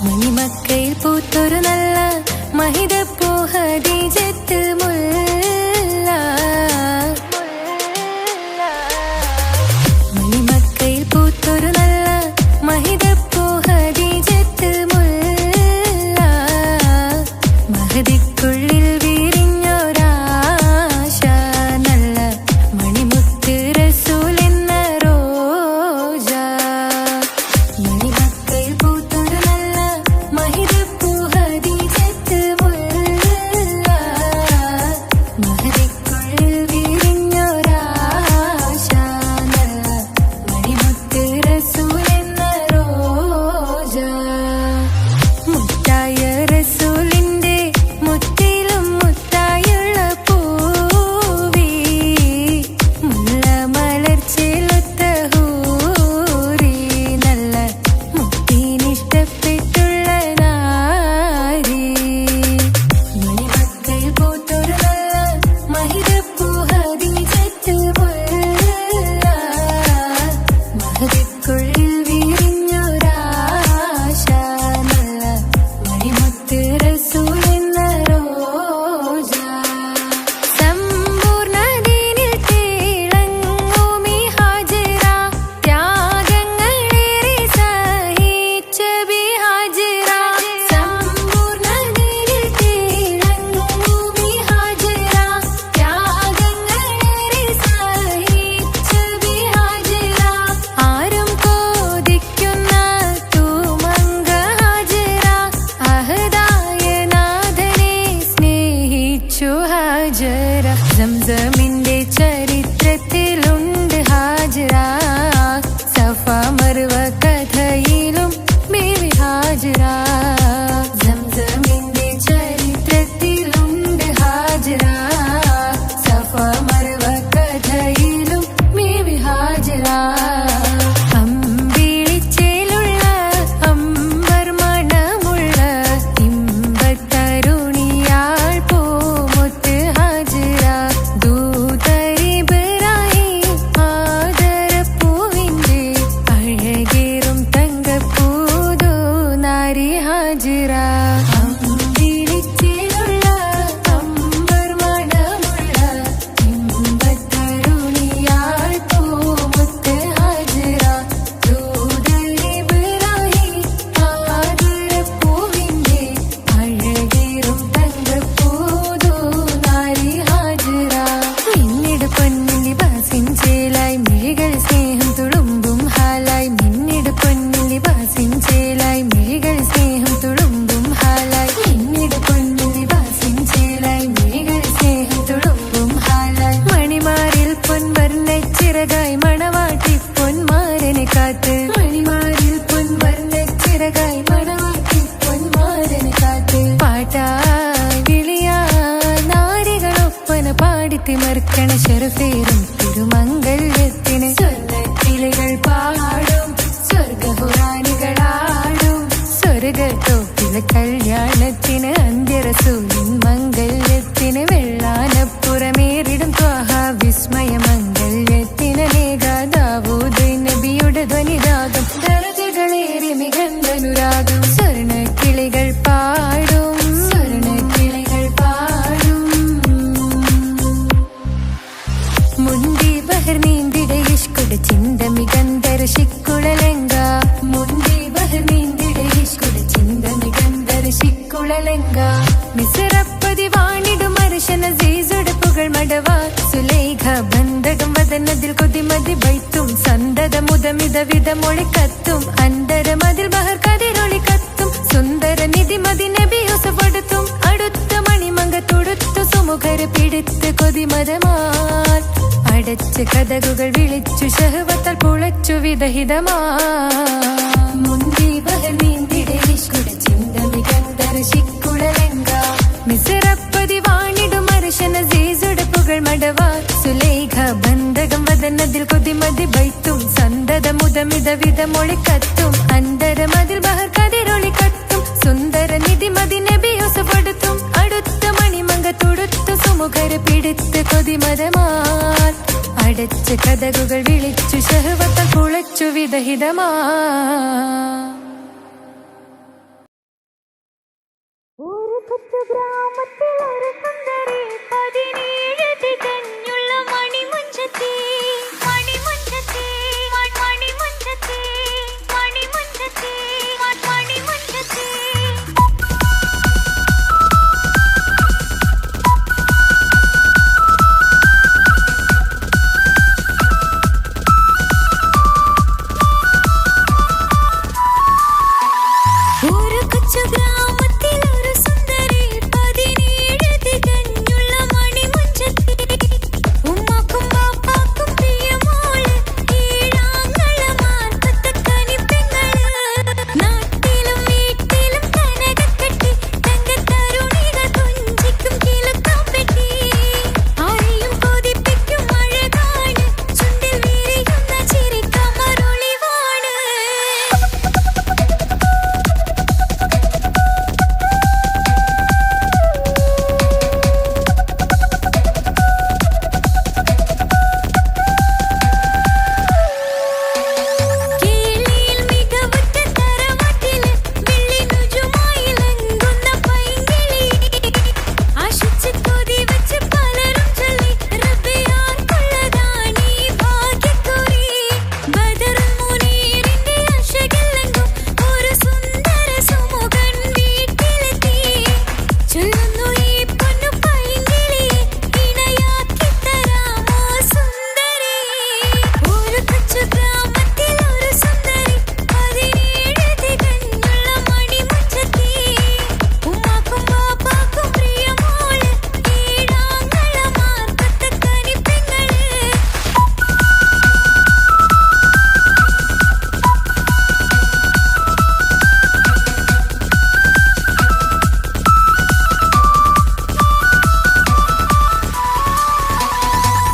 മണിമക്കയിൽ പൂത്തൊരു നല്ല മഹിതപ്പൂ ഖദീജത്ത് മുല്ല. മണിമക്കയിൽ പൂത്തൊരു നല്ല മഹിതപ്പൂ ഖദീജത്ത് മുല്ല. മഹദിക്കുള്ളിൽ വിരിഞ്ഞൊരാശ നല്ല മണിമുത്ത് റസൂൽ എന്ന റോജ. മണിമക്കയിൽ പൂത്തൊരു നല്ല മഹിതപ്പൂ ഖദീജത്ത് മുല്ല. മഹദിക്കുള്ളിൽ വിരിഞ്ഞൊരാശ നല്ല മണിമുത്ത് റസൂൽ എന്ന റോജ. മുത്തായ റസൂലിന്റെ മുത്തിലും മുത്തായുള്ള പൂവി മുല്ല മലർച്ചയിലൊത്ത ഹൂറി നല്ല മുത്തിനിഷ്ടപ്പെട്ടുള്ള നാരി. മണിമക്കയിൽ പൂത്തൊരു നല്ല മഹിതപ്പൂ ഖദീജത്ത് മുല്ല. മഹദിക്കുള്ളിൽ വിരിഞ്ഞൊരാശ നല്ല മണിമുത്ത് റസൂൽ എന്ന റോജ. സമ്പൂർണ്ണ ദീനിൽ തിളങ്ങുമീ ഹാജറ. ത്യാഗങ്ങളേറെ സഹിച്ച ബി ഹാജറ. സമ്പൂർണ്ണ ദീനിൽ തിളങ്ങുമീ ഹാജറ. ത്യാഗങ്ങളേറെ സഹിച്ച ബി ഹാജറ. ആരും കോതിക്കുന്ന തൂമങ്ക ഹാജറ. അഹദായ നാഥനെ സ്നേഹിച്ചു ഹാജറ. സംസമിന്റെ ചരിത്രത്തിലുണ്ട് ഹാജറ. സഫ മർവ കഥയിലും ബീവി ഹാജറ. സംസമിന്റെ ചരിത്രത്തിലുണ്ട് ഹാജറ. സഫ മർവ കഥയിലും ബീവി ഹാജറ. അമ്പിളിച്ചേലുള്ള അമ്പർ മണമുള്ള ഇമ്പത്തരുണിയാൾ പൂമുത്ത് ഹാജറ. ദൂതരിബ്രാഹിം ആദരപ്പൂവിന്റെ അഴകേറും തങ്കപ്പൂതോ നാരി ഹാജറ. അമ്പിളിച്ചേലുള്ള അമ്പർ മണമുള്ള ഇമ്പത്തരുണിയാൾ പൂമുത്ത് ഹാജറ. ദൂതരിബ്രാഹിം ആദരപ്പൂവിന്റെ അഴകേറും തങ്കപ്പൂതോ നാരി ഹാജറ. മിന്നിട് പൊന്നിൻ ലിബാസിൻ ചേലായി മിഴികൾ സ്നേഹം തുളുമ്പും ഹാലായി. മിന്നിട് പൊന്നിൻ ലിബാസിൻ ചേലായി മിഴികൾ സ്നേഹം തുളുമ്പും ഹാലായി. മിന്നിട് പൊന്നിൻ ലിബാസിൻ ചേലായി മിഴികൾ സ്നേഹം തുളുമ്പും ഹാലായി. മണിമാരിൽ പൊൻവർണ്ണച്ചിറകായി മണവാട്ടി പൊന്മാരനെ കാത്ത്. മണിമാരിൽ പൊൻവർണ്ണച്ചിറകായി മണവാട്ടി പൊന്മാരനെ കാത്ത്. പാട്ടായി വിളിയായി നാരികളൊപ്പന പാടിത്തിമർക്കണ ശരഫേറും തിരുമംഗല്യത്തിന്. സ്വർണ്ണക്കിളികൾ പാടും സ്വർഗഹുറാനികളാടും സ്വർഗത്തോപ്പിലെ കല്യാണത്തിന്. അന്ത്യറസൂലിൻ മംഗല്യത്തിന്. വെള്ളാനപ്പുറമേറിടും ത്വാഹ വിസ്മയ മംഗല്യത്തിന്. ദാവൂദ് നബിയുടെ ധ്വനിരാഗം ദരജകളേറി മികന്ധനുരാഗം. സ്വർണ്ണക്കിളികൾ പാടും സ്വർണ്ണക്കിളികൾ പാടും. മുന്തി ബഹർ നീന്തിട ഇഷ്കുട ചിന്ത മികന്ധര ശിക്കുളലങ്ക. മുന്തി ബഹർ നീന്തിട ഇഷ്കുട ചിന്ത മികന്ധര ശിക്കുളലങ്ക. മിസ്റപ്പതി വാണിടും അർശന സീസുടെ പുകൾ മടവ. സുലൈഖ ബന്ധകം വദനതിൽ കൊതിമതി ബൈത്തും. സന്തത മുതമിത വിധമൊളി കത്തും. അന്തരമതിൽ ബഹർ കതിരൊളി കത്തും. സുന്ദര നിധിമതി നബി യൂസഫെടുത്തും. അടുത്ത മണിമങ്ക തൊടുത്തു സുമുഖര് പിടിത്ത് കൊതിമതമാൽ. അടച്ച് കഥകുകൾ വിളിച്ചു ശഹവത്താൽ പുളച്ചു വിദഹിതമാ. മുന്തി ബഹർ നീന്തിട ഇഷ്കുട ചിന്ത മികന്ധര ശിക്കുളലങ്ക. മിസ്റപ്പതി വാണിടും അർശന സീസുടെ പുകൾ മടവ. സുലൈഖ ബന്ധകം വദനതിൽ കൊതിമതി ബൈത്തും. സന്തത മുതമിത വിധമൊളി കത്തും. അന്തരമതിൽ ബഹർ കതിരൊളി കത്തും. സുന്ദര നിധിമതി നബി യൂസഫെടുത്തും. അടുത്ത മണിമങ്ക തൊടുത്തു സുമുഖര് പിടിത്ത് കൊതിമതമാൽ. അടച്ച് കഥകുകൾ വിളിച്ചു ശഹവത്താൽ കുളച്ചു വിദഹിതമാ. ഗ്രാമത്തിലൊരു സുന്ദരി 17 തികഞ്ഞുള്ള മണിമുഞ്ചത്തി മണിമുഞ്ചത്തി മണിമുഞ്ചത്തി മണിമുഞ്ചത്തി മണിമുഞ്ചത്തി ഒരു കൊച്ചു ഗ്രാമത്തിലൊരു സുന്ദരി 17 തികഞ്ഞുള്ള മണിമുഞ്ചത്തി ഉമ്മാക്കും ബാപ്പാക്കും പ്രിയമോള് ഏഴാങ്ങളമാർക്കത്തെ കനിപ്പെങ്ങള് നാട്ടിലും വീട്ടിലും കനകക്കെട്ടി തങ്കത്തരുണിക തുഞ്ചിക്കും കിലുക്കാപ്പെട്ടി ആരെയും കൊതിപ്പിക്കും അഴകാണ് ചുണ്ടിൽ വിരിയുന്ന ചിരി കമറൊളിവാണ് കേളിയിൽ മികവുറ്റ തറവാട്ടില് വെള്ളി നുജുമായിലങ്കുന്ന പൈങ്കിളി ആശിച്ച് കൊതി വെച്ച് പലരും ചൊല്ലി റബ്ബിയാർക്കുള്ളതാണീ ഭാഗ്യക്കുറി ബദറുൽ മുനീറിന്റെ അശകിലെങ്കും ഒരു സുന്ദര സുമുഖൻ വീട്ടിലെത്തി ചൊല്ലുന്നു ഈ പൊന്നു പൈങ്കിളിയെ ഇണയാക്കി തരാമോ സുന്ദരി ഒരു കൊച്ചു ഗ്രാമത്തിലൊരു സുന്ദരി 17 തികഞ്ഞുള്ള മണിമുഞ്ചത്തി ഉമ്മാക്കും ബാപ്പാക്കും പ്രിയമോള് ഏഴാങ്ങളമാർക്കത്തെ കനിപ്പെങ്ങള്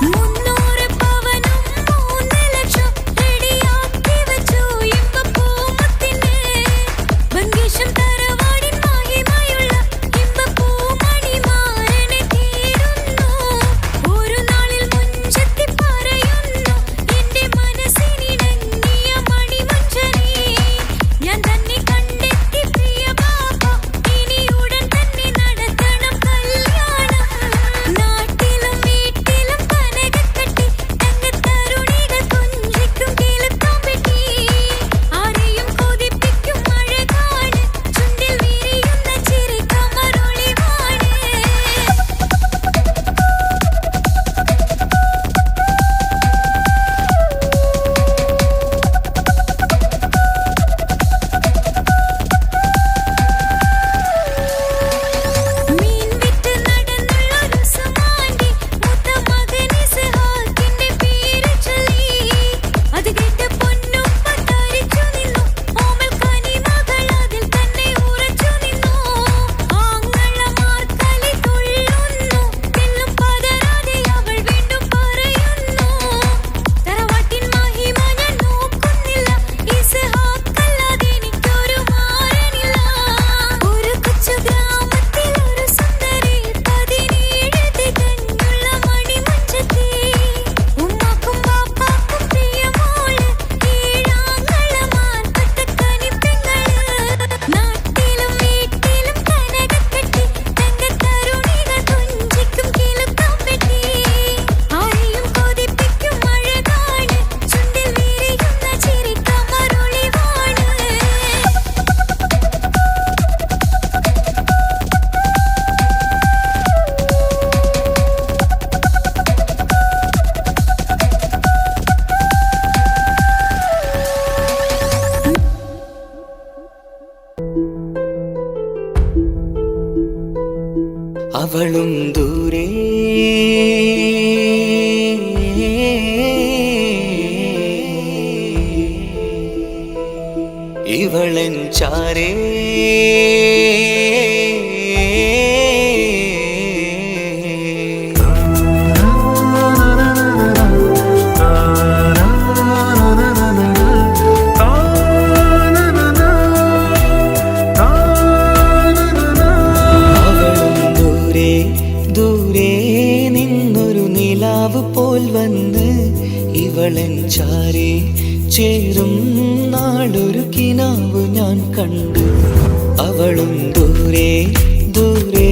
മുന്നൂറ് പവനും 3 ലക്ഷം റെഡിയാക്കി വെച്ചു ഇമ്പപ്പൂമത്തിന് ബംഗീഷം തറവാടിൻ മഹിമയുള്ള ഇമ്പപ്പൂമണിമാരനെ തീരുന്നു ഒരു നാളിൽ മുഞ്ചത്തി പറയുന്നു എന്റെ മനസ്സിനിണങ്ങിയ മണിമഞ്ചരി ഞാൻ തന്നെ കണ്ടെത്തി പ്രിയ ബാബ ഇനി ഉടൻ തന്നെ നടത്തണം കല്യാണം നാട്ടിലും വീട്ടിലും കനകക്കെട്ടി തങ്കത്തരുണിക തുഞ്ചിക്കും കിലുക്കാപ്പെട്ടി ആരെയും കൊതിപ്പിക്കും അഴകാണ് ചുണ്ടിൽ വിരിയുന്ന ചിരി കമറൊളിവാണ് മീൻ വിറ്റ് നടന്നുള്ളൊരു സുമാണ്ടി മൂത്ത മകൻ ഇസ്ഹാക്കിന്റെ പേര് ചൊല്ലി അത് കേട്ട് പൊന്നുപ്പ തരിച്ചു നിന്നു ഓമൽ കനിമകൾ അതിൽ തന്നെ ഉറച്ചു നിന്നു ആങ്ങളമാർ കളി തുള്ളുന്നു തെല്ലും പതരാതെ അവൾ വീണ്ടും പറയുന്നു തറവാട്ടിൻ മഹിമ ഞാൻ നോക്കുന്നില്ല ഇസ്ഹാക്കല്ലാതെ എനിക്കൊരു മാരനില്ല ഒരു കൊച്ചു ഗ്രാമത്തിലൊരു സുന്ദരി 17 തികഞ്ഞുള്ള മണിമുഞ്ചത്തി ഉമ്മാക്കും ബാപ്പാക്കും പ്രിയമോള് ഏഴാങ്ങളമാർക്കത്തെ കനിപ്പെങ്ങള് നാട്ടിലും വീട്ടിലും കനകക്കെട്ടി തങ്കത്തരുണിക തുഞ്ചിക്കും കിലുക്കാപ്പെട്ടി ആരെയും കൊതിപ്പിക്കും അഴകാണ് ചുണ്ടിൽ വിരിയുന്ന ചിരി കമറൊളിവാണ് അവളും ദൂരെ ഇവളൻ ചാരേ ഇവളൻ ചാരേ ചേരും നാളൊരു കിനാവ് ഞാൻ കണ്ടു. അവളും ദൂരെ ദൂരെ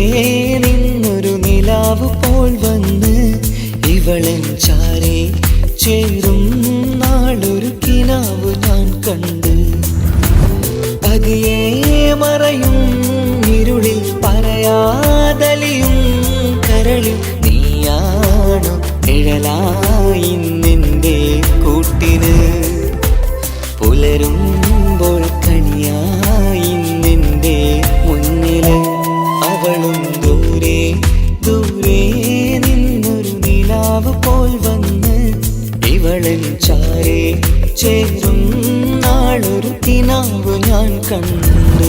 നിന്നൊരു നിലാവ് പോൽ വന്ന് ഇവളൻ ചാരേ ചേരും നാളൊരു കിനാവ് ഞാൻ കണ്ട്. പതിയെ മറയും ഇരുളിൽ പറയാതലിയും കരളിൽ നീയാണു നിഴലായി നിന്റെ കൂട്ടിന്. പുലരുമ്പോൾ കണിയായി നിന്റെ മുന്നില്. അവളും ദൂരെ ദൂരെ നിന്നൊരു നിലാവ് പോൽ വന്ന് ഇവളൻ ചാരേ ചേരും നാളൊരു കിനാവ് ഞാൻ കണ്ട്.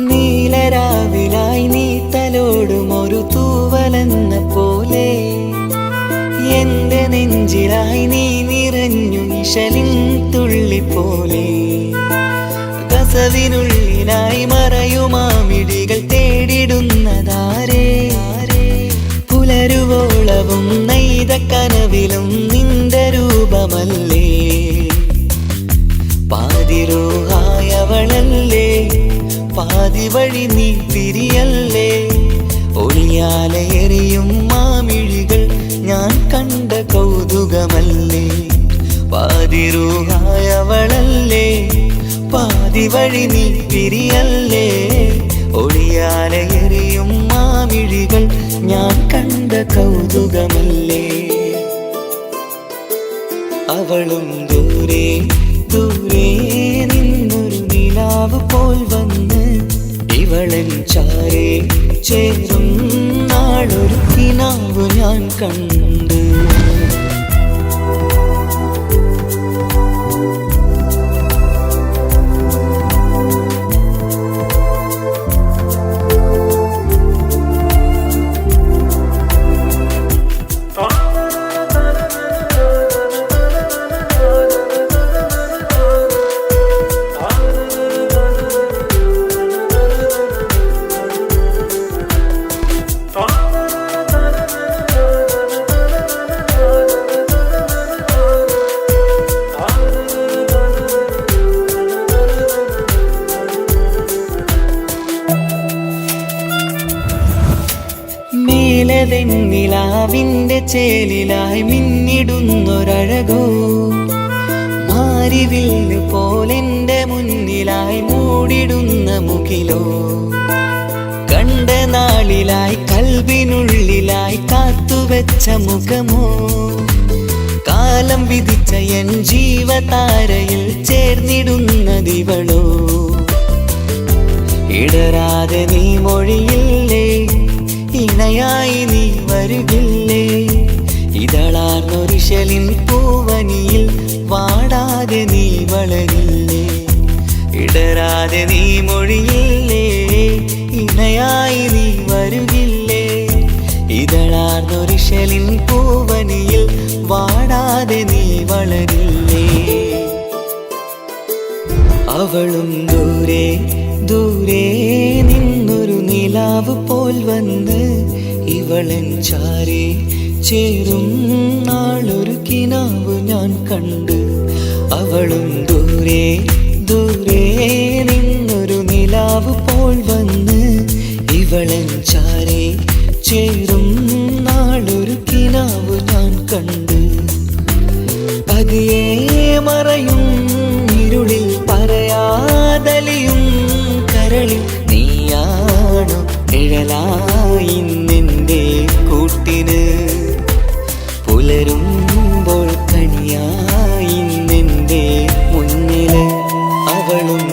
നീലരാവിലായി നീ തലോടും ഒരു തൂവലെന്ന പോലെ എന്റെ നെഞ്ചിലായി നീ നിറഞ്ഞു നിശലിൻ തുള്ളി പോലെ. കസവിനുള്ളിലായി മറയുമാമിടികൾ തേടിടുന്നതാരേ. പുലരുവോളവും നെയ്ത കനവിലും നിന്റെ രൂപമല്ലേ. പാതിരൂഹായവളല്ലേ പാതി വഴി നീ തിരിയല്ലേ. ഒളിയാലെ എറിയും മാമിഴികൾ ഞാൻ കണ്ട കൗതുകമല്ലേ. പാതിരൂഹായവളല്ലേ പാതി വഴി നീ തിരിയല്ലേ. ഒളിയാലെ എറിയും മാമിഴികൾ ഞാൻ കണ്ട കൗതുകമല്ലേ. അവളും ദൂരെ ദൂരെ നിന്നൊരു നിലാവ് പോൽ വന്ന് ഇവളൻ ചാരേ ചേരും നാളൊരു കിനാവ് ഞാൻ കണ്ട്. നിലാവിന്റെ ചേലിലായി മിന്നിടുന്നൊരഴകോ. മാരിവില്ല് പോലെന്റെ മുന്നിലായി മൂടിടുന്ന മുകിലോ. കണ്ട നാളിലായി കൽബിനുള്ളിലായി കാത്തുവെച്ച മുഖമോ. കാലം വിധിച്ച എൻ ജീവതാരയിൽ ചേർന്നിടുന്നതിവളോ. ഇടരാതെ നീ മൊഴിയില്ലേ ഇണയായി നീ വരുകില്ലേ. ഇതളാർന്നൊരിശലിൻ പൂവനിയിൽ വാടാതെ നീ വളരില്ലേ. ഇടരാതെ നീ മൊഴിയില്ലേ ഇണയായി നീ വരുകില്ലേ. ഇതളാർന്നൊരിശലിൻ പൂവനിയിൽ വാടാതെ നീ വളരില്ലേ. അവളും ദൂരെ ദൂരെ നിന്നൊരു നിലാവ് പോൽ വന്ന് ഇവളൻ ചാരേ ചേരും നാളൊരു കിനാവ് ഞാൻ കണ്ട്. അവളും ദൂരെ ദൂരെ നിന്നൊരു നിലാവ് പോൽ വന്ന് ഇവളൻ ചാരേ ചേരും നാളൊരു കിനാവ് ഞാൻ കണ്ട്. പതിയെ മറയും ഇരുളിൽ പറയാതലിയും കരളിൽ നീയാണു നിഴലായി നിന്റെ കൂട്ടിന്. പുലരുമ്പോൾ കണിയായി നിന്റെ മുന്നില്. അവളും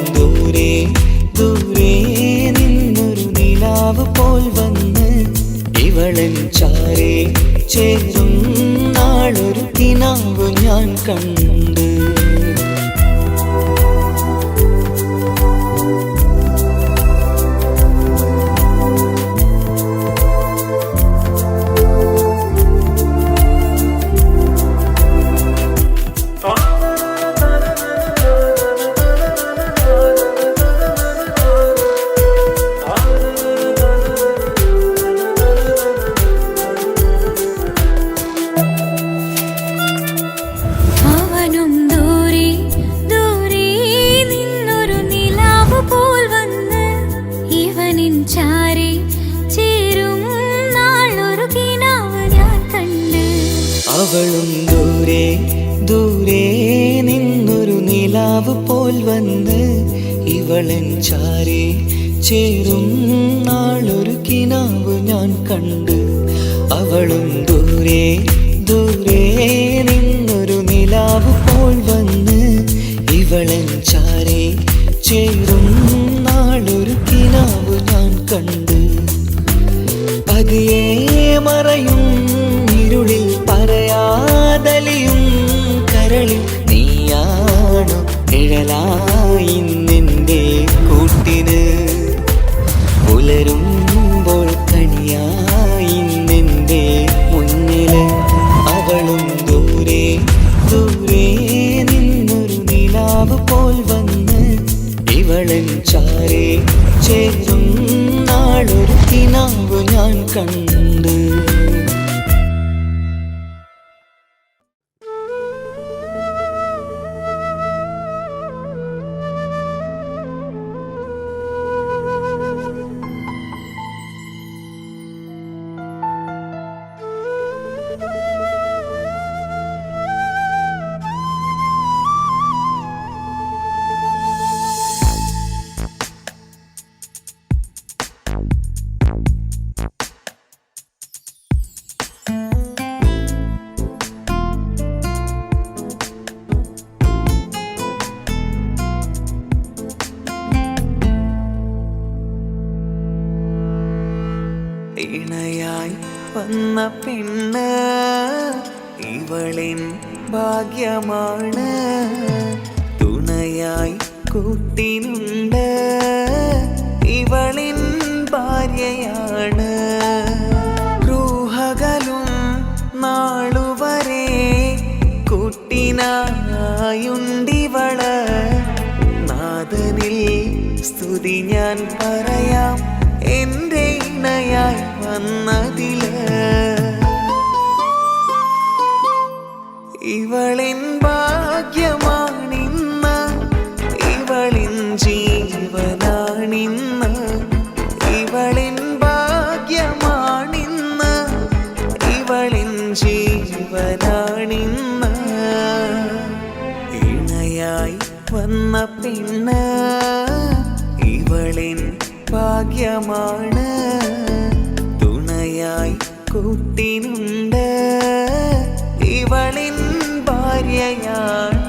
ദൂരെ നിന്നൊരു നിലാവ് പോൽ വന്ന് ഇവളൻ ചാരി ചേരും നാളൊരു കിനാവ് ഞാൻ കണ്ട്. അവളും ദൂരെ ദൂരെ നിന്നൊരു നിലാവ് പോൽ വന്ന് ഇവളൻ ചാരി ചേരും നാളൊരു കിനാവ് ഞാൻ കണ്ട്. പതിയെ മറയും ഇരുളിൽ പറയാതലിയും കരളിൽ നീയാണു നിഴലായി നിന്റെ കൂട്ടിന്. പുലരുമ്പോൾ കണിയായി നിന്റെ മുന്നില്. അവളും ദൂരെ ദൂരെ നിന്നൊരു നിലാവ് പോൽ വന്ന് ഇവളൻ ചാരേ ചേരും നാളൊരു കിനാവ് ഞാൻ കണ്ട്. ഇണയായി വന്ന പെണ്ണ് ഇവളിൻ ഭാഗ്യമാണ്. തുണയായി കൂട്ടിനുണ്ട് ഇവളിൻ ഭാര്യയാണ്. റൂഹകലും നാളുവരെ കൂട്ടിനായുണ്ടിവള്. നാഥനിൽ സ്തുതി ഞാൻ പറയാം എൻ്റെ ഇണയായി വന്നതില്. ഇവളിൻ ഭാഗ്യമാണിന്ന് ഇവളിൻ ജീവനാണിന്ന്. ഇവളിൻ ഭാഗ്യമാണിന്ന് ഇവളിൻ ജീവനാണിന്ന്. ഇണയായി വന്ന പെണ്ണ് ഇവളിൻ ഭാഗ്യമാണ്. തുണയായി കൂട്ടിനുണ്ട് ഇവളിൻ ഭാര്യയാണ്.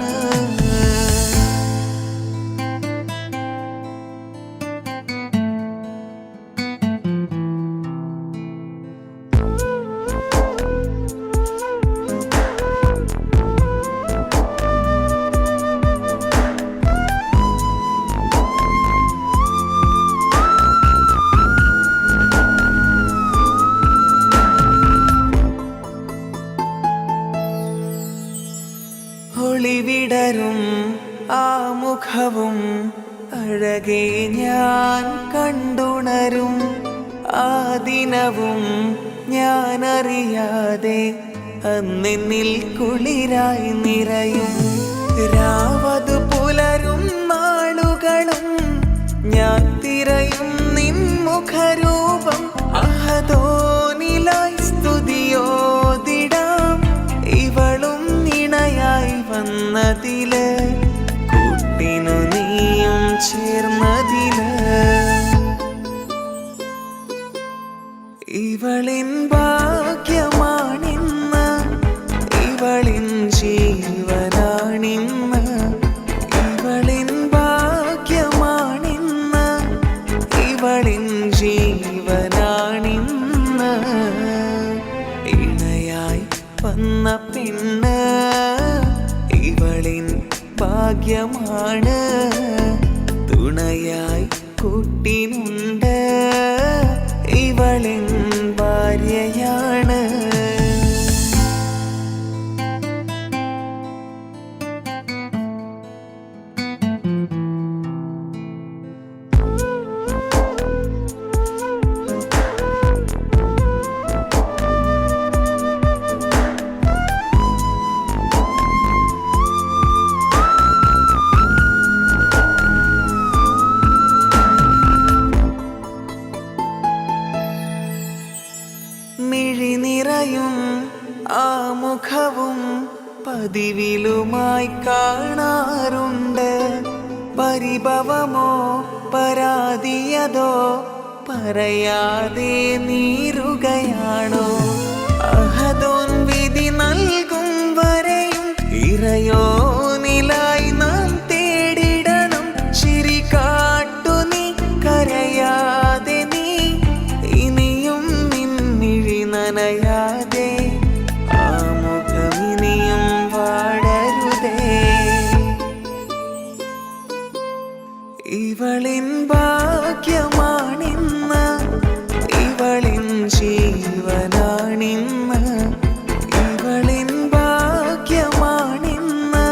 ഒളിവിടരും ആ മുഖവും അഴകെ ഞാൻ കണ്ടുണരും. ആ ദിനവും ഞാനറിയാതെ അന്നെന്നിൽ കുളിരായി നിറയും. രാവതു പുലരും നാളുകളും ഞാൻ തിരയും നിൻ മുഖരൂപം. അഹദോനിലായി സ്തുതിയോതിടാം ഇവളും ഇണയായി വന്നതില്. കൂട്ടിനു നീയും ചേർന്നതില്. ഇവളിൻ ഭാഗ്യമാണിന്ന് ഇവളിൻ ജീവനാണിന്ന്. ഇവളിൻ ഭാഗ്യമാണിന്ന് ഇവളിൻ ജീവനാണിന്ന്. ഇണയായി വന്ന പെണ്ണ് ഇവളിൻ ഭാഗ്യമാണ്. തുണയായി കൂട്ടിനുണ്ട് ഇവളിൻ ഭാര്യയാണ്. മിഴി നിറയും ആ മുഖവും പതിവിലു വീടുമായി കാണാറുണ്ട്. പരിഭവമോ പരാതിയതോ പറയാതെ നീറുകയാണോ? അഹദോൻ വിധി നൽകും വരെയും ഇറയോനിലായി നാം തേടിടണം. ചിരി കാട്ടു നീ, കരയാതെ നീ, ഇനിയും നിൻമിഴി നനയാതെ, ആ മുഖമിനിയും വാടരുതേ. ഇവളിൻ ഭാഗ്യമാണിന്ന്, ഇവളിൻ ജീവനാണിന്ന്. ഇവളിൻ ഭാഗ്യമാണിന്ന്,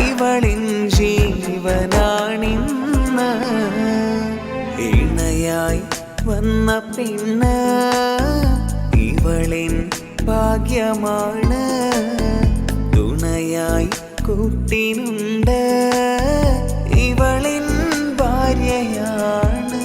ഇവളിൻ ജീവനാണിന്ന്. ഇണയായി വന്ന പെണ്ണ് ഇവളിൻ ഭാഗ്യമാണ്. തുണയായി കൂട്ടിനുണ്ട്, ഇവളിൻ ഭാര്യയാണ്.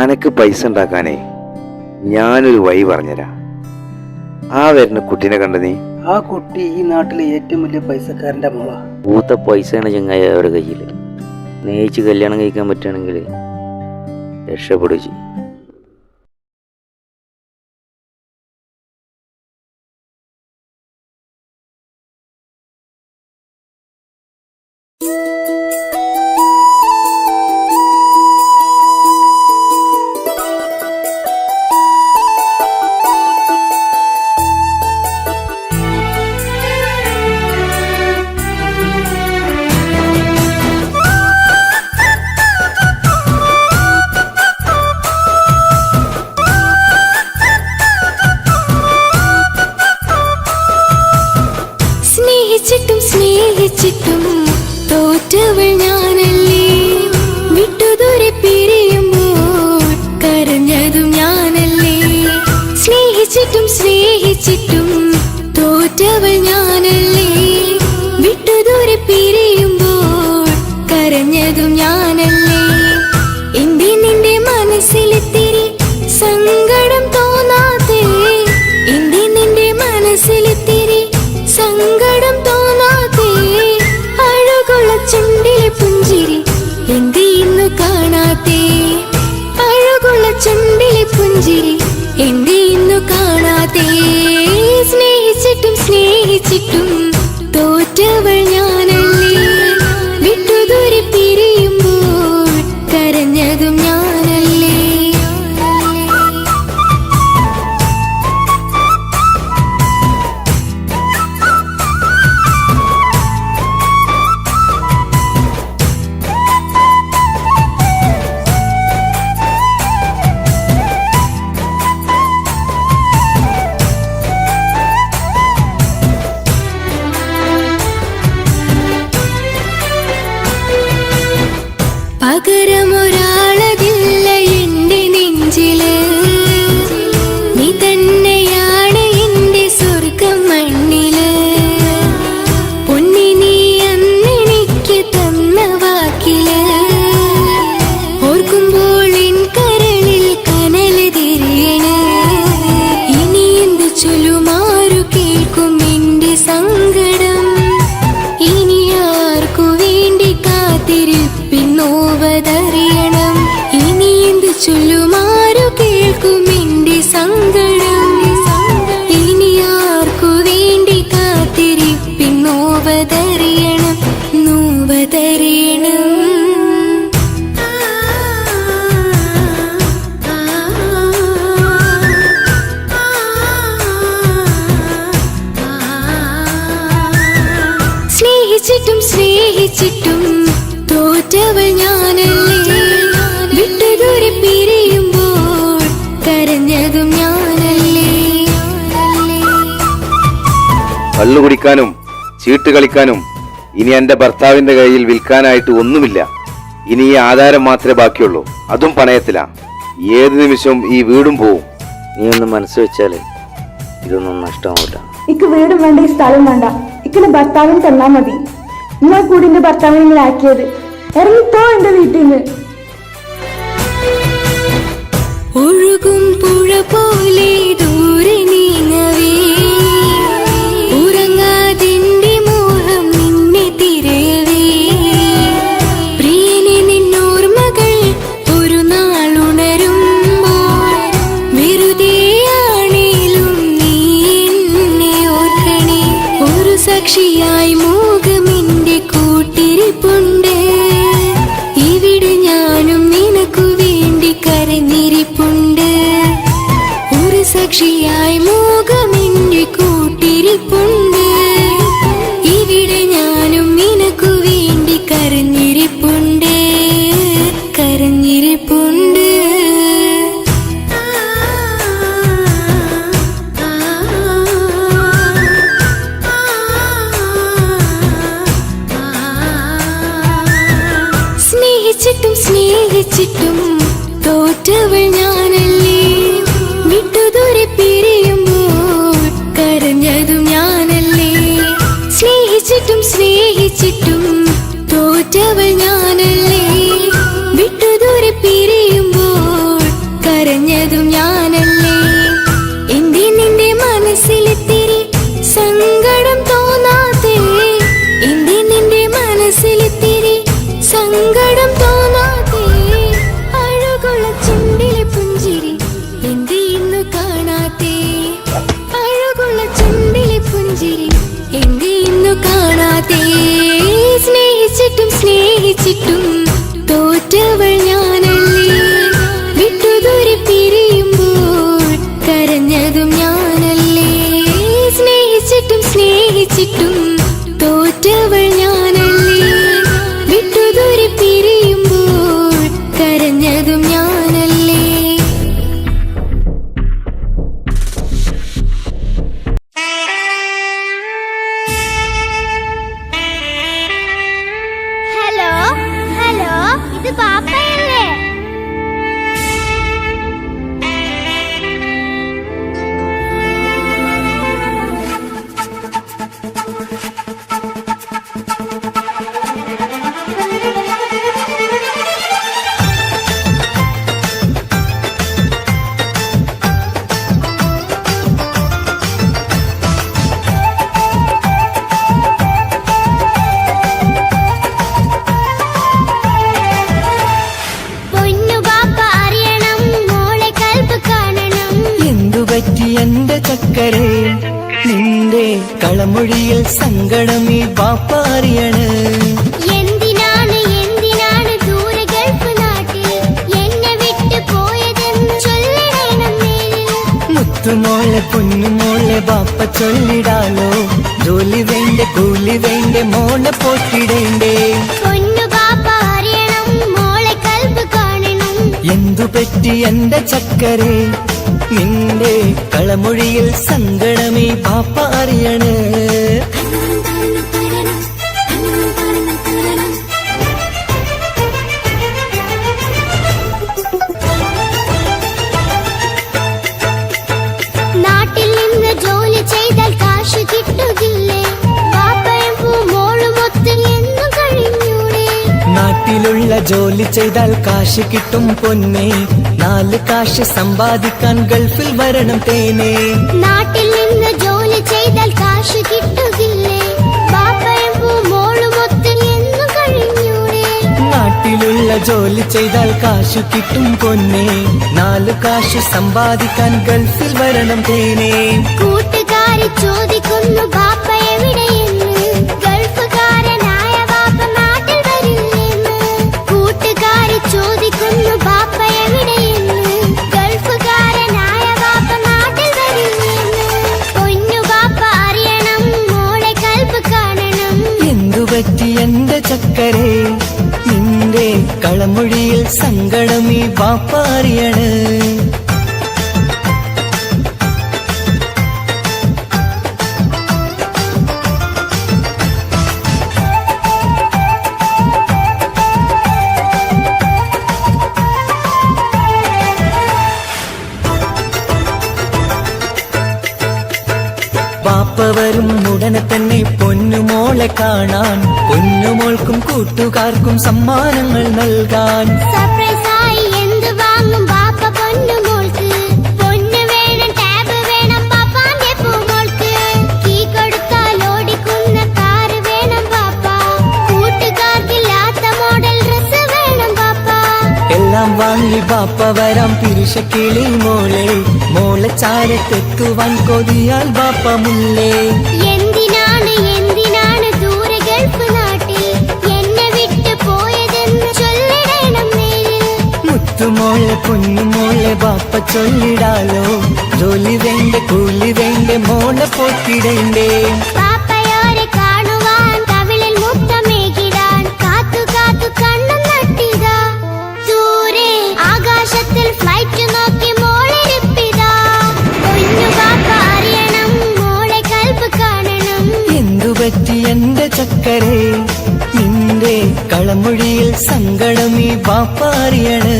അനക്ക് പൈസ ഉണ്ടാക്കാനേ ഞാനൊരു വഴി പറഞ്ഞുതരാം. ആ വരുന്ന കുട്ടീനെ കണ്ട നീ? ആ കുട്ടി ഈ നാട്ടിലെ ഏറ്റവും വലിയ പൈസക്കാരന്റെ മോളാ. പൂത്ത പൈസയാണ് ചങ്ങായി അവരുടെ കയ്യിൽ. സ്നേഹിച്ച് കല്യാണം കഴിക്കാൻ പറ്റുകയാണെങ്കിൽ രക്ഷപ്പെടുക ചെയ്യും. സ്നേഹിച്ചിട്ടും തോറ്റവൾ ഞാനല്ലേ. വിട്ടുദൂരെ പിരിയുമ്പോൾ കരഞ്ഞതും ഞാനല്ലേ. സ്നേഹിച്ചിട്ടും തോറ്റവൾ ഞാനല്ലേ. വിട്ടുദൂരെ പിരിയുമ്പോൾ കരഞ്ഞതും ഞാനല്ലേ. എന്റെ നിന്റെ മനസ്സിലെത്തിരി സങ്കടം തോന്നാതെ, എന്റെ നിന്റെ മനസ്സിലെത്തിരി സങ്കടം തോന്നാതെ, അഴകുള്ള ചുണ്ടിലെ പുഞ്ചിരി എന്തേ ഇന്നു കാണാതെ. അഴകുള്ള ചുണ്ടിലെ പുഞ്ചിരി എന്തേ ഇന്നു കാണാതെ. സ്നേഹിച്ചിട്ടും തോറ്റവൾ ഞാനല്ലേ. വിട്ടുദൂരെ പിരിയുമ്പോൾ കരഞ്ഞതും ഞാനല്ലേ. പകരമൊരാളതില്ല എന്റെ നെഞ്ചില്. നീ തന്നെയാണ് എന്റെ സ്വർഗം മണ്ണില്. പൊന്നി നീ അന്നെനിക്ക് തന്ന വാക്കില് ഓർക്കുമ്പോൾ എൻ കരളിൽ കനല് തിരിയണ്. ഇനി എന്ത് ചൊല്ലുമാരു കേൾക്കും എന്റെ സങ്കടം. ഇനി ആർക്കു വേണ്ടി കാത്തിരിപ്പിന്നോവതറിയണം. ഇനി എന്ത് ചൊല്ലുമാരു കേൾക്കും എന്റെ സങ്കടം. ഇനി ആർക്കു വേണ്ടി കാത്തിരിപ്പിന്നോവതറിയണം, നോവതറിയണം. സ്നേഹിച്ചിട്ടും തോറ്റവൾ ഞാനല്ലേ. വിട്ടുദൂരെ പിരിയുമ്പോൾ കരഞ്ഞതും ഞാനല്ലേ. കള്ളു കുടിക്കാനും ചീട്ട് കളിക്കാനും ഇനി എന്റെ ഭർത്താവിന്റെ കയ്യിൽ വിൽക്കാനായിട്ട് ഒന്നുമില്ല. ഇനി ഈ ആധാരം മാത്രമേ ബാക്കിയുള്ളൂ, അതും പണയത്തിലാ. ഏത് നിമിഷവും ഈ വീടും പോവും. നീ ഒന്ന് മനസ്സ് വെച്ചാൽ ഇതൊന്നും നഷ്ടമാവില്ല. ഇക്ക് വീടും വേണ്ട ഈ സ്ഥലം വേണ്ട, ഇക്കിന്റെ ഭർത്താവിന് തന്നാ മതി. നിങ്ങൾ കൂടി എന്റെ ഭർത്താവിനെ നിങ്ങൾ ആക്കിയത്. ഇറങ്ങിത്തോ എന്റെ വീട്ടിൽ നിന്ന്. ഒഴുകും പുഴ പോലെ ദൂരെ നീങ്ങവേ, ഉറങ്ങാതിന്റെ മോഹം നിന്നെ തിരയവേ. പ്രിയനെ നിന്നോർമകൾ ഒരു നാൾ ഉണരുമ്പോൾ, വെറുതെയാണേലും നീ എന്നെ ഓർക്കണേ. ഒരു സാക്ഷിയായി മോഹമെന്റെ കൂട്ടിരിപ്പുണ്ട്, ഇവിടെ ഞാനും നിനക്കു വേണ്ടി കരഞ്ഞിരിപ്പുണ്ട്. ഒരു സാക്ഷിയായി മോഹമെന്റെ കൂട്ടിരിപ്പുണ്ട്, ഇവിടെ ഞാനും നിനക്കു വേണ്ടി കരഞ്ഞിരിപ്പുണ്ട്, കരഞ്ഞിരിപ്പുണ്ട്. സ്നേഹിച്ചിട്ടും സ്നേഹിച്ചിട്ടും തോറ്റവൾ ഞാനല്ലേ, വിട്ടുദൂരെ പിരിയുമ്പോൾ കരഞ്ഞതും ഞാനല്ലേ. സ്നേഹിച്ചിട്ടും സ്നേഹിച്ചിട്ടും തോറ്റവൾ ഞാനല്ലേ, വിട്ടുദൂരെ പിരിയുമ്പോൾ കരഞ്ഞതും ഞാനല്ലേ. എന്റെ നിന്റെ മനസ്സിലെത്തിരി സങ്കടം തോന്നാതെ, എന്റെ നിന്റെ മനസ്സിലെത്തിരി സങ്കടം തോന്നാതെ. അഴകുള്ള ചുണ്ടിലെ പുഞ്ചിരി എന്റെ ഇന്നു കാണാതെ, അഴകുള്ള ചുണ്ടിലെ പുഞ്ചിരി എന്റെ ഇന്നു കാണാതെ. സ്നേഹിച്ചിട്ടും സ്നേഹിച്ചിട്ടും തോറ്റവൾ ഞാനല്ലേ, വിട്ടുദൂരെ പിരിയുമ്പോൾ കരഞ്ഞതും ഞാനല്ലേ. സ്നേഹിച്ചിട്ടും സ്നേഹിച്ചിട്ടും തോറ്റവൾ ഞാനല്ലേ, വിട്ടുദൂരെ പിരിയുമ്പോൾ കരഞ്ഞതും ഞാനല്ലേ. ഹലോ ഹലോ, ഇത് പാപ്പയല്ലേ? പൊന്നു പാപ്പ അറിയണം, മോളെ കൽപ്പ് കാണണം. എന്തുപറ്റി എന്റെ ചക്കരെ, നിന്റെ കളമൊഴിയിൽ സങ്കടമീ ബാപ്പ അറിയണ്. എന്തിനാണ് എന്തിനാണ് ദൂരെ ഗൾഫ് നാട്ടിൽ എന്നെ വിട്ട് പോയതെന്ന് ചൊല്ലിടണം മേലിൽ. മുത്തുമോളെ പൊന്നുമോളെ ബാപ്പ ചൊല്ലിടാലോ, ജോലി വേണ്ട കൂലി വേണ്ട മോളെ പോറ്റിടേണ്ടേ. പൊന്നു പാപ്പ അറിയണം, മോളെ കൽപ്പ് കാണണം. എന്തുപറ്റി എന്റെ ചക്കരെ, നിന്റെ കളമൊഴിയിൽ സങ്കടമീ ബാപ്പ അറിയണ്. നാട്ടിൽ നിന്ന് ജോലി ചെയ്താൽ കാശ് കിട്ടുകില്ലേ? പാപ്പയും മോളും ഒത്ത് എന്നും കഴിഞ്ഞൂടെ? നാട്ടിലുള്ള ജോലി ചെയ്താൽ കാശ് കിട്ടും പൊന്നെ, 4 കാശ് സമ്പാദിക്കാൻ ഗൾഫിൽ വരണം തേനെ. നാട്ടിൽ നിന്ന് ജോലി ചെയ്താൽ കാശ് കിട്ടുകില്ലേ? പാപ്പയും മോളും ഒത്ത് എന്നും കഴിഞ്ഞൂടെ? നാട്ടിലുള്ള ജോലി ചെയ്താൽ കാശ് കിട്ടും പൊന്നെ, 4 കാശ് സമ്പാദിക്കാൻ ഗൾഫിൽ വരണം തേനെ. കൂട്ടുകാരി ചോദിക്കുന്നു ബാപ്പ എവിടെയെന്ന്, ഗൾഫുകാരനായ ബാപ്പ നാട്ടിൽ വരില്ലെന്ന്. കൂട്ടുകാരി ചോദിക്കുന്നു ബാപ്പ എവിടെയെന്ന്, ഗൾഫുകാരനായ ബാപ്പ നാട്ടിൽ വരില്ലെന്ന്. പൊന്നു ബാപ്പ അറിയണം, മോളെ കൽപ്പ് കാണണം. എന്തുപറ്റി എന്റെ ചക്കരെ, നിന്റെ കളമൊഴിയിൽ സങ്കടമീ ബാപ്പ അറിയണ്. ബാപ്പ മോളെ കാണാൻ പൊന്നുമോൾക്കും കൂട്ടുകാർക്കും സമ്മാനങ്ങൾ നൽകാൻ സർപ്രൈസായി എന്ത് വാങ്ങും ബാപ്പ പൊന്നുമോൾക്ക് പൊന്ന് വേണം ടാബ് വേണം പാപ്പാന്റെ പൂമോൾക്ക് കീ കൊടുത്താൽ ഓടിക്കുന്ന കാറ് വേണം ബാപ്പ കൂട്ടുകാർക്കില്ലാത്ത മോഡൽ ഡ്രസ് വേണം ബാപ്പ എല്ലാം വാങ്ങി ബാപ്പ വരാം പിരിശക്കിളി മോളെ മോളെ ചാരത്തെത്തുവാൻ കൊതിയാൽ ബാപ്പ മുല്ലേ എന്തിനാണ് ദൂരെ ഗൾഫ് നാട്ടിൽ എന്നെ വിട്ടു പോയതെന്ന് ചൊല്ലിടണം നേരിൽ മുത്തുമോളെ പൊന്നുമോളെ ബാപ്പ ചൊല്ലിടാലോ ജോലി വേണ്ടേ കൂലി വേണ്ടേ മോളെ പോറ്റിടേണ്ടേ പാപ്പയോരെ കാണുവാൻ കവിളിൽ മുത്തമേകിടാൻ കാത്തു കാത്തു കണ്ണും നട്ടിതാ ദൂരെ ആകാശത്തിൽ ഫ്ലൈറ്റ് നോക്കി മോളിരിപ്പിതാ പൊന്നു പാപ്പ അറിയണം മോളെ കൽബ് കാണണം എന്തുപറ്റി എന്റെ ചക്കരെ നിന്റെ കളമൊഴിയിൽ സങ്കടം ഈ ബാപ്പ അറിയണ്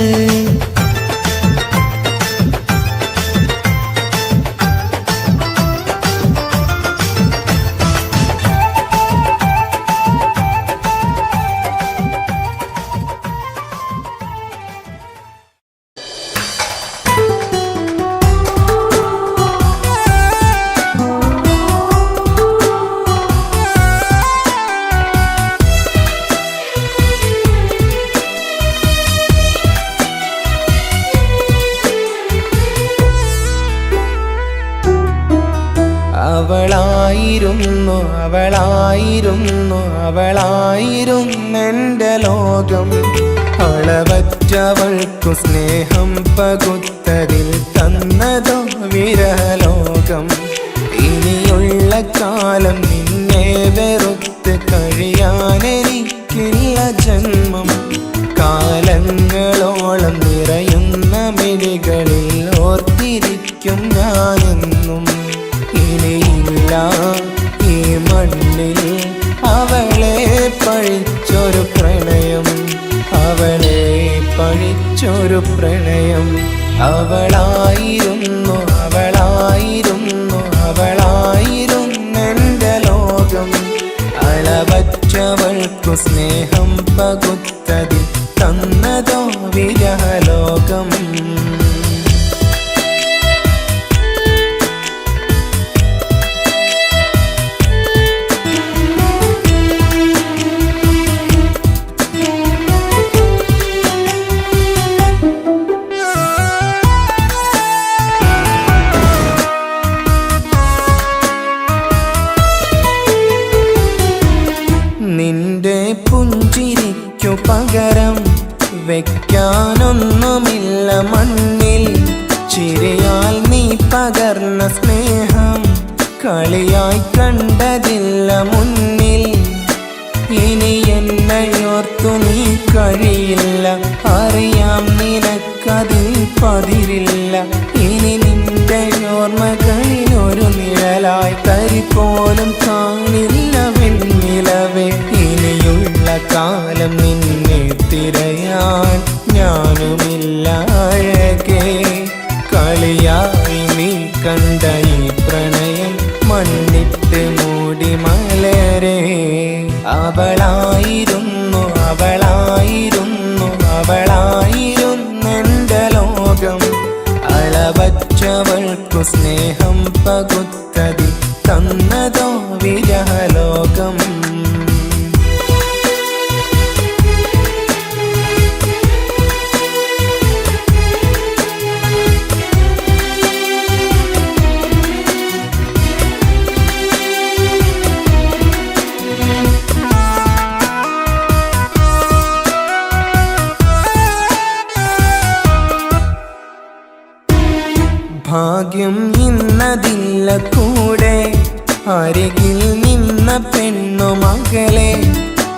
അവളായിരുന്നെന്റെ ലോകം അളവറ്റവൾക്കു സ്നേഹം പകുത്തതിൽ തന്നതോ വിരലോകം ഇനിയുള്ള കാലം നിന്നെ വെറുത്ത് കഴിയാനെനിക്കില്ല ജന്മം കാലങ്ങളോളം നിറയുന്ന മിഴികളിൽ ഓർത്തിരിക്കും ഞാനെന്നും ഇനിയില്ല ഈ മണ്ണിൽ അവളെ പഴിച്ചൊരു പ്രണയം അവളെ പഴിച്ചൊരു പ്രണയം അവളായിരുന്നെന്റെ ലോകം അളവറ്റവൾക്കു സ്നേഹം പകുത്തതിൽ തന്നതോ വിരലോകം നിന്റെ പുഞ്ചിരിക്കു പകരം വെക്കാനൊന്നുമില്ല മണ്ണിൽ ചിരിയാൽ നീ പകർന്ന സ്നേഹം കളിയായി കണ്ടതില്ല മുന്നിൽ ഇനി എന്നയോർത്തു നീ കഴിയില്ല അറിയാം നിനക്കതിൽ പതിരില്ല ഇനി നിന്റെ ഓർമ്മകളിൽ ഒരു നിഴലായി തരി പോലും കാണില്ല വെണ്ണിലവേ ഇനിയുള്ള കാലം നിന്നെ തിരയാൻ ഞാനുമില്ല അഴകേ കളിയായി നീ കണ്ട ഈ പ്രണയം മണ്ണിട്ട് മൂടി മലരെ അവളായിരുന്നെന്റെ ലോകം അളവറ്റവൾക്കു സ്നേഹം പകുത്തതിൽ തന്നതോ വിരലോകം ഭാഗ്യം ഇന്നതില്ല കൂടെ അരികിൽ നിന്ന പെണ്ണു മകളെ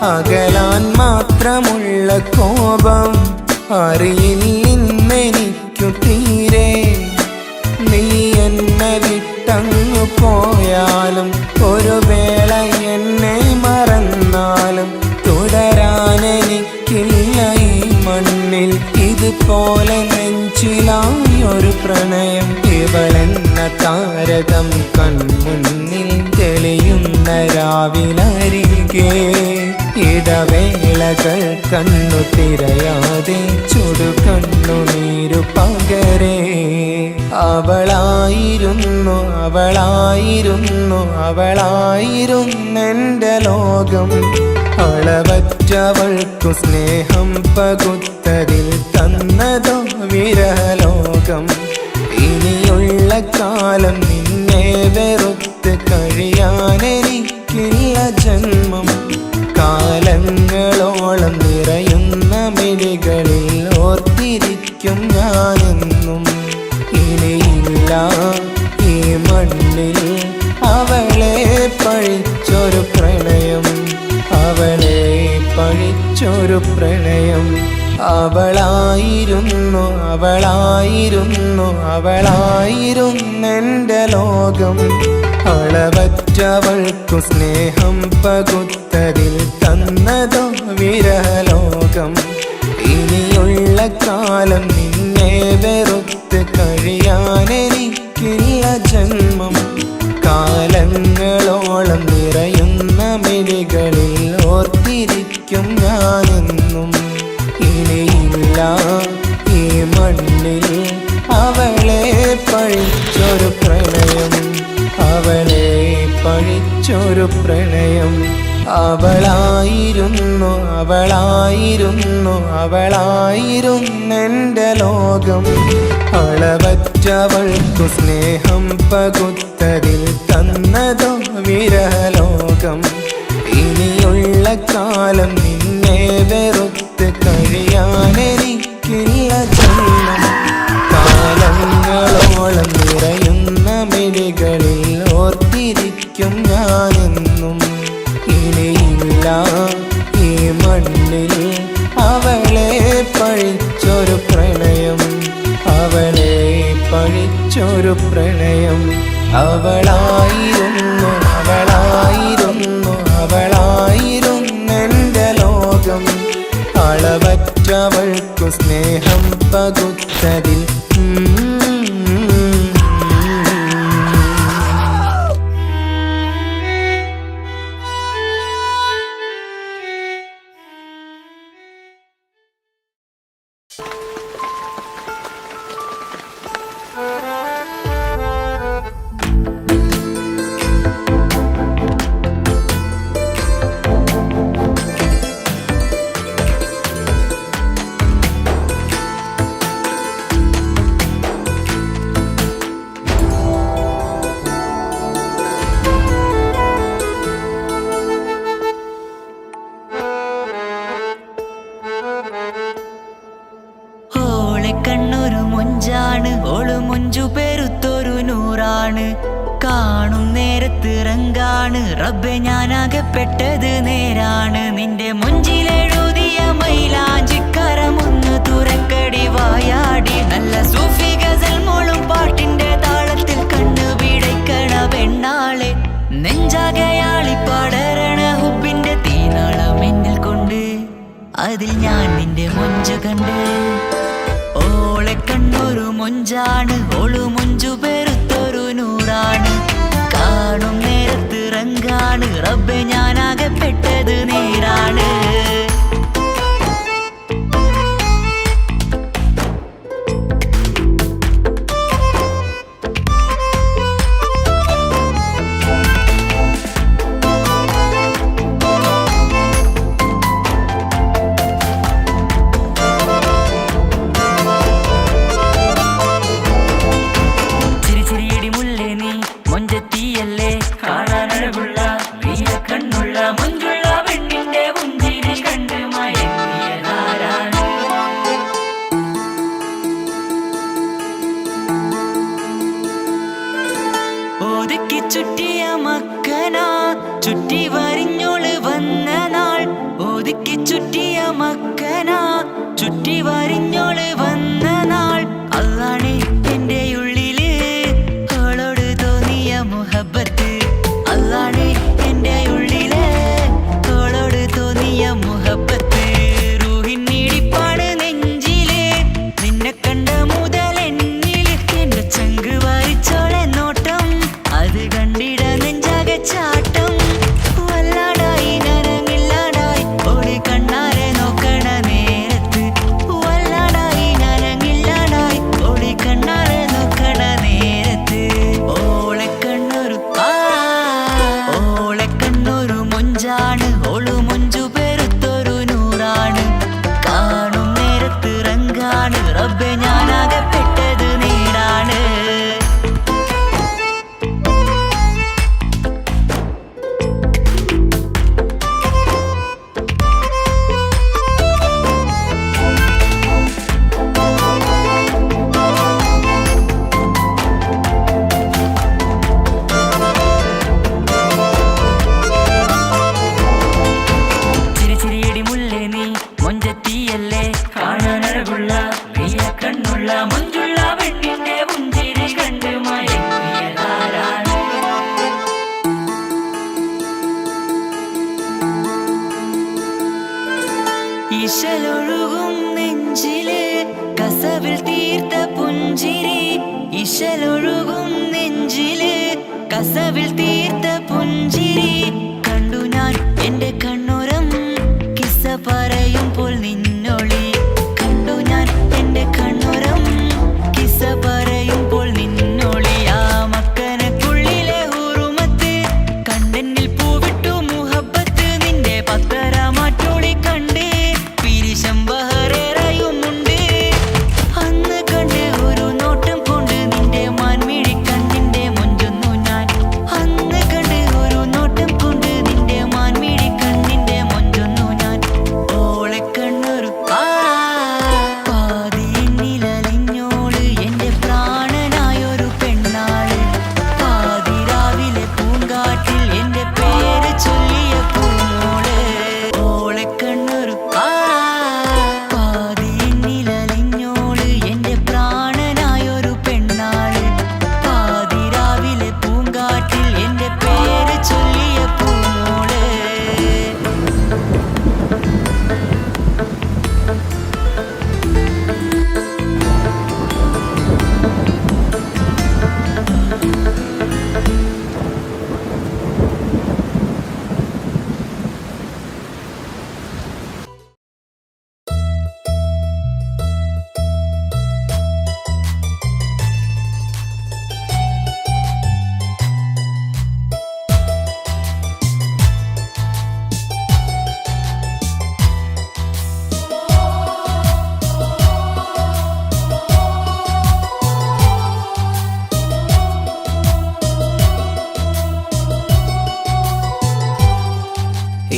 അകലാൻ മാത്രമുള്ള കോപം അറിയില്ലെന്നെനിക്കു തീരെ നീ എന്നെ വിട്ടങ്ങു പോയാലും ഒരു വേള എന്നെ മറന്നാലും തുടരാനെനിക്കില്ല ഈ മണ്ണിൽ ഇതുപോലെ നെഞ്ചിലായി ഒരു പ്രണയം ഇവളെന്ന താരകം കൺമുന്നിൽ തെളിയുന്ന രാവിലരികെ ഇടവേളകൾ കണ്ണു തിരയാതെ ചുടുകണ്ണുനീരു പകരേ അവളായിരുന്നു അവളായിരുന്നെൻ്റെ ലോകം അളവറ്റവൾക്കു സ്നേഹം പകുത്തതിൽ തന്നതോ വിരലോകം ഇനിയുള്ള കാലം നിന്നെ വെറുത്ത് കഴിയാനെനിക്കില്ല ജന്മം കാലങ്ങളോളം നിറയുന്ന മിഴികളിൽ ഓർത്തിരിക്കും ഞാനെന്നും ഇനിയില്ല ഈ മണ്ണിൽ അവളെ പഴിച്ചൊരു പ്രണയം അവളായിരുന്നെൻ്റെ ലോകം അളവറ്റവൾക്കു സ്നേഹം പകുത്തതിൽ തന്നതോ വിരലോകം ഇനിയുള്ള കാലം നിന്നെ വെറുത്ത് കഴിയാനെനിക്കില്ല ജന്മം കാലങ്ങളോളം നിറയുന്ന മിഴികളിൽ ഓർത്തിരിക്കും ഞാനെന്നും ഇനിയില്ല ഈ മണ്ണിൽ അവളെ പഴിച്ചൊരു പ്രണയം അവളായിരുന്നെൻ്റെ ലോകം അളവറ്റവൾക്കു സ്നേഹം പകുത്തതിൽ തന്നതോ വിരലോകം ഇനിയുള്ള കാലം നിന്നെ വെറുത്ത് കഴിയാനെനിക്കില്ല ജന്മം കാലങ്ങളോളം നിറയുന്ന മിഴികളിൽ ഓർത്തിരിക്കും ഞാനെന്നും ഇനിയില്ല ഈ മണ്ണിൽ അവളെ പഴിച്ചൊരു പ്രണയം അവളായിരുന്നെൻ്റെ ലോകം അളവറ്റവൾക്കു സ്നേഹം പകുത്തതിൽ കണ്ണൊരു മൊഞ്ചാണ് ഓള് മൊഞ്ചു പെരുത്തൊരു നൂറാണ് കാണും നേരത്ത് റങ്കാണ് റബ്ബെ ഞാനാകപ്പെട്ടത് നേരാണ് നിന്റെ മൊഞ്ചിലെഴുതിയ മൈലാഞ്ചിക്കരമൊന്ന് തുറക്കടി വായാടി നല്ല സൂഫി ഗസൽ മോളും പാട്ടിന്റെ താളത്തിൽ കണ്ണു പിടയ്ക്കണ പെണ്ണാളെ നെഞ്ചാകയാളി പടരണ ഹുബിന്റെ തീനാളം എന്നിൽ കൊണ്ട് അതിൽ ഞാൻ നിന്റെ മൊഞ്ചു കണ്ട് ഓളെ കണ്ണൊരു മൊഞ്ചാണ് ഓളു മൊഞ്ചു പെരുത്തൊരു നൂറാണ് കാണും നേരത്ത് റങ്കാണ് റബ്ബെ ഞാനാകപ്പെട്ടത് നേരാണ് ഒതുക്കി ചുറ്റിയ മക്കനാ ചുറ്റി വരിഞ്ഞോള് വന്ന നാൾ ഒതുക്കി ചുറ്റിയ മക്കനാ ചുറ്റി വരിഞ്ഞോള് വന്ന നാൾ അള്ളാണ് എന്റെ ഉള്ളില് അവളോട് തോന്നിയ മുഹബത്ത് അള്ളാണ് എന്റെ ഉള്ളില് അവളോട് തോന്നിയ മുഹബത്ത് റൂഹിന്നിടിപ്പാണ് നെഞ്ചില് നിന്നെ കണ്ട മുതൽ എന്നില് എന്റെ ചങ്ക് വാരിച്ചോളെ നോട്ടം അത് കണ്ടിട നെഞ്ചാകച്ച ഇശലൊഴുകും നെഞ്ചില് കസവിൽ തീർത്ത പുഞ്ചിരി ഇശലൊഴുകും നെഞ്ചില് കസവിൽ തീർത്ത പുഞ്ചിരി കണ്ടു ഞാൻ എന്റെ കണ്ണുരം കിസ്സ പറയുമ്പോൾ നിന്നൊളി കണ്ടു ഞാൻ എന്റെ കണ്ണുരം കിസ്സ പറയുമ്പോൾ നിന്നൊളി ആ മക്കനക്കുള്ളിലെ ഹുറുമത്ത് കണ്ടെന്നിൽ പൂവിട്ടു മുഹബത്ത് നിന്റെ പത്തര മാറ്റൊളി കണ്ട് പിരിശം ബഹറേറയുമുണ്ട് അന്ന് കണ്ട് ഒരു നോട്ടം കൊണ്ട് നിന്റെ മാൻമിഴി കണ്ണിന്റെ മൊഞ്ചൊന്നു ഞാൻ അന്ന് കണ്ട് ഒരു നോട്ടം കൊണ്ട് നിന്റെ മാൻമിഴി കണ്ണിന്റെ മൊഞ്ചൊന്നു ഞാൻ ഓളെ കണ്ണൊരു പാതി എന്നിലലിഞ്ഞോള് എന്റെ പ്രാണനായൊരു പെണ്ണാള് പാതിരാവിലെ പൂങ്കാട്ടിൽ എന്റെ പേര് ചൊല്ലിയ പൂമോള് ഓളെ കണ്ണൊരു പാതി എന്നിലലിഞ്ഞോള് എന്റെ പ്രാണനായൊരു പെണ്ണാള് പാതിരാവിലെ പൂങ്കാട്ടിൽ എന്റെ പേര് ചൊല്ലിയ പൂമോള്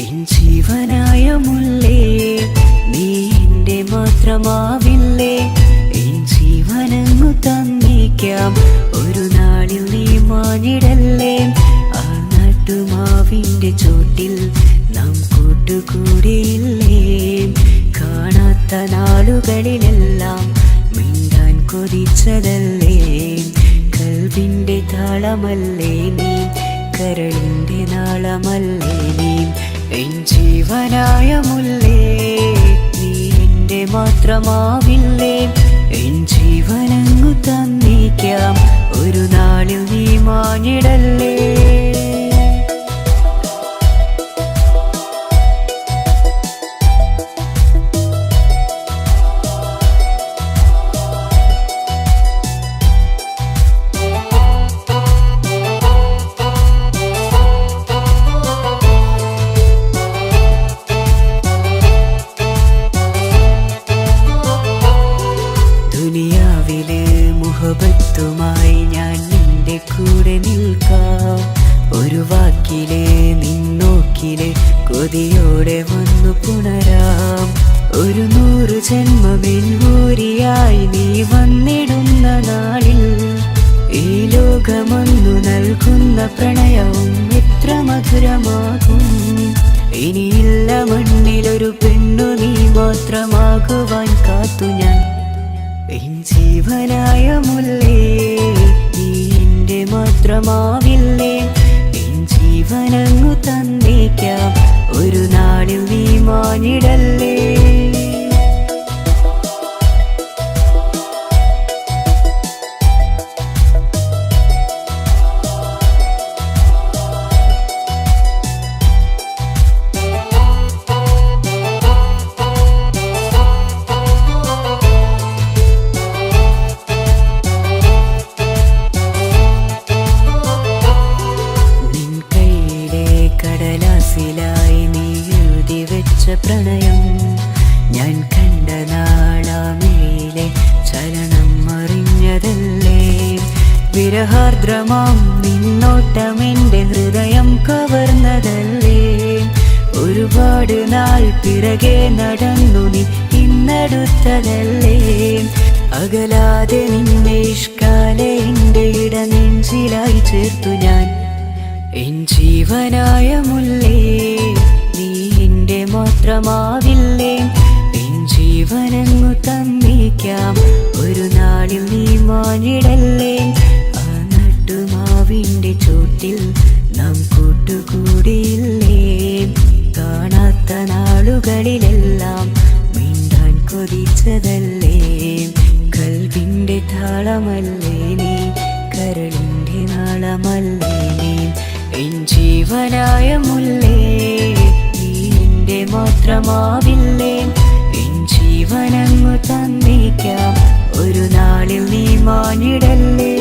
എൻ ജീവനായ മുല്ലേ നീ എൻ്റെ മാത്രമാവില്ലേ എൻ ജീവനങ്ങു തന്നേക്കാം ഒരു നാളിൽ നീ മാഞ്ഞിടല്ലേ ആ നട്ടുമാവിൻ്റെ ചോട്ടിൽ നാം കൂട്ടുകൂടിയില്ലേ കാണാത്ത നാളുകളിലെല്ലാം മിണ്ടാൻ കൊതിച്ചതല്ലേ കൽവിൻ്റെ താളമല്ലേ നീ കരളിന്റെ നാളമല്ലേ നീ എൻ ജീവനായ മുല്ലേ നീ എൻ്റെ മാത്രമാവില്ലേ എൻ ജീവനങ്ങു തന്നേക്കാം ഒരു നാളിൽ നീ മാഞ്ഞിടല്ലേ ദുനിയാവിലെ മുഹബത്തുമായി ഞാൻ നിന്റെ കൂടെ നിൽക്കാം ഒരു വാക്കിലെ നിന്നോക്കിലെ കൊതിയോടെ വന്നു പുണരാം ഒരു 100 ജന്മമെൻകൂരിയായി നീ വന്നിടുന്ന നാളിൽ ഈ ലോകമൊന്നു നൽകുന്ന പ്രണയവും എത്ര മധുരമാകും ഇനിയില്ല മണ്ണിലൊരു പെണ്ണു നീ മാത്രമാകുവാൻ കാത്തു ഞാൻ എൻ ജീവനായ മുല്ലേ നീ എൻ്റെ മാത്രമാവില്ലേ എൻ ജീവനങ്ങു തന്നേക്കാം ഒരു നാളിൽ നീ മാഞ്ഞിടല്ലേ കടലാസിലായി നീ എഴുതി വെച്ച പ്രണയം ഞാൻ കണ്ട നാളാമിഴിയിലെ ചലനം അറിഞ്ഞതല്ലേ വിരഹാർദ്രമാം നിന്നോട്ടം എൻ്റെ ഹൃദയം കവർന്നതല്ലേ ഒരുപാട് നാൾ പിറകെ നടന്നു നീ ഇന്നടുത്തതല്ലേ അകലാതെ നിന്നെ ഇഷ്കാലെ എൻ്റെ ഇടനെഞ്ചിലായി ചേർത്തു ഞാൻ എൻ ജീവനായ മുല്ലേ നീ എൻ്റെ മാത്രമാവില്ലേ എൻ ജീവനങ്ങു തന്നേക്കാം ഒരു നാളിൽ നീ മാഞ്ഞിടല്ലേ ആ നട്ടുമാവിൻ്റെ ചോട്ടിൽ നാം കൂട്ടുകൂടിയില്ലേ കാണാത്ത നാളുകളിലെല്ലാം കൊതിച്ചതല്ലേ കൽവിൻ്റെ താളമല്ലേ നീ കരളിൻ്റെ നാളമല്ലേ നീ എൻ ജീവനായ മുല്ലേ നീ എൻ്റെ മാത്രമാവില്ലേ എൻ ജീവനങ്ങു തന്നേക്കാം ഒരു നാളിൽ നീ മാനിടല്ലേ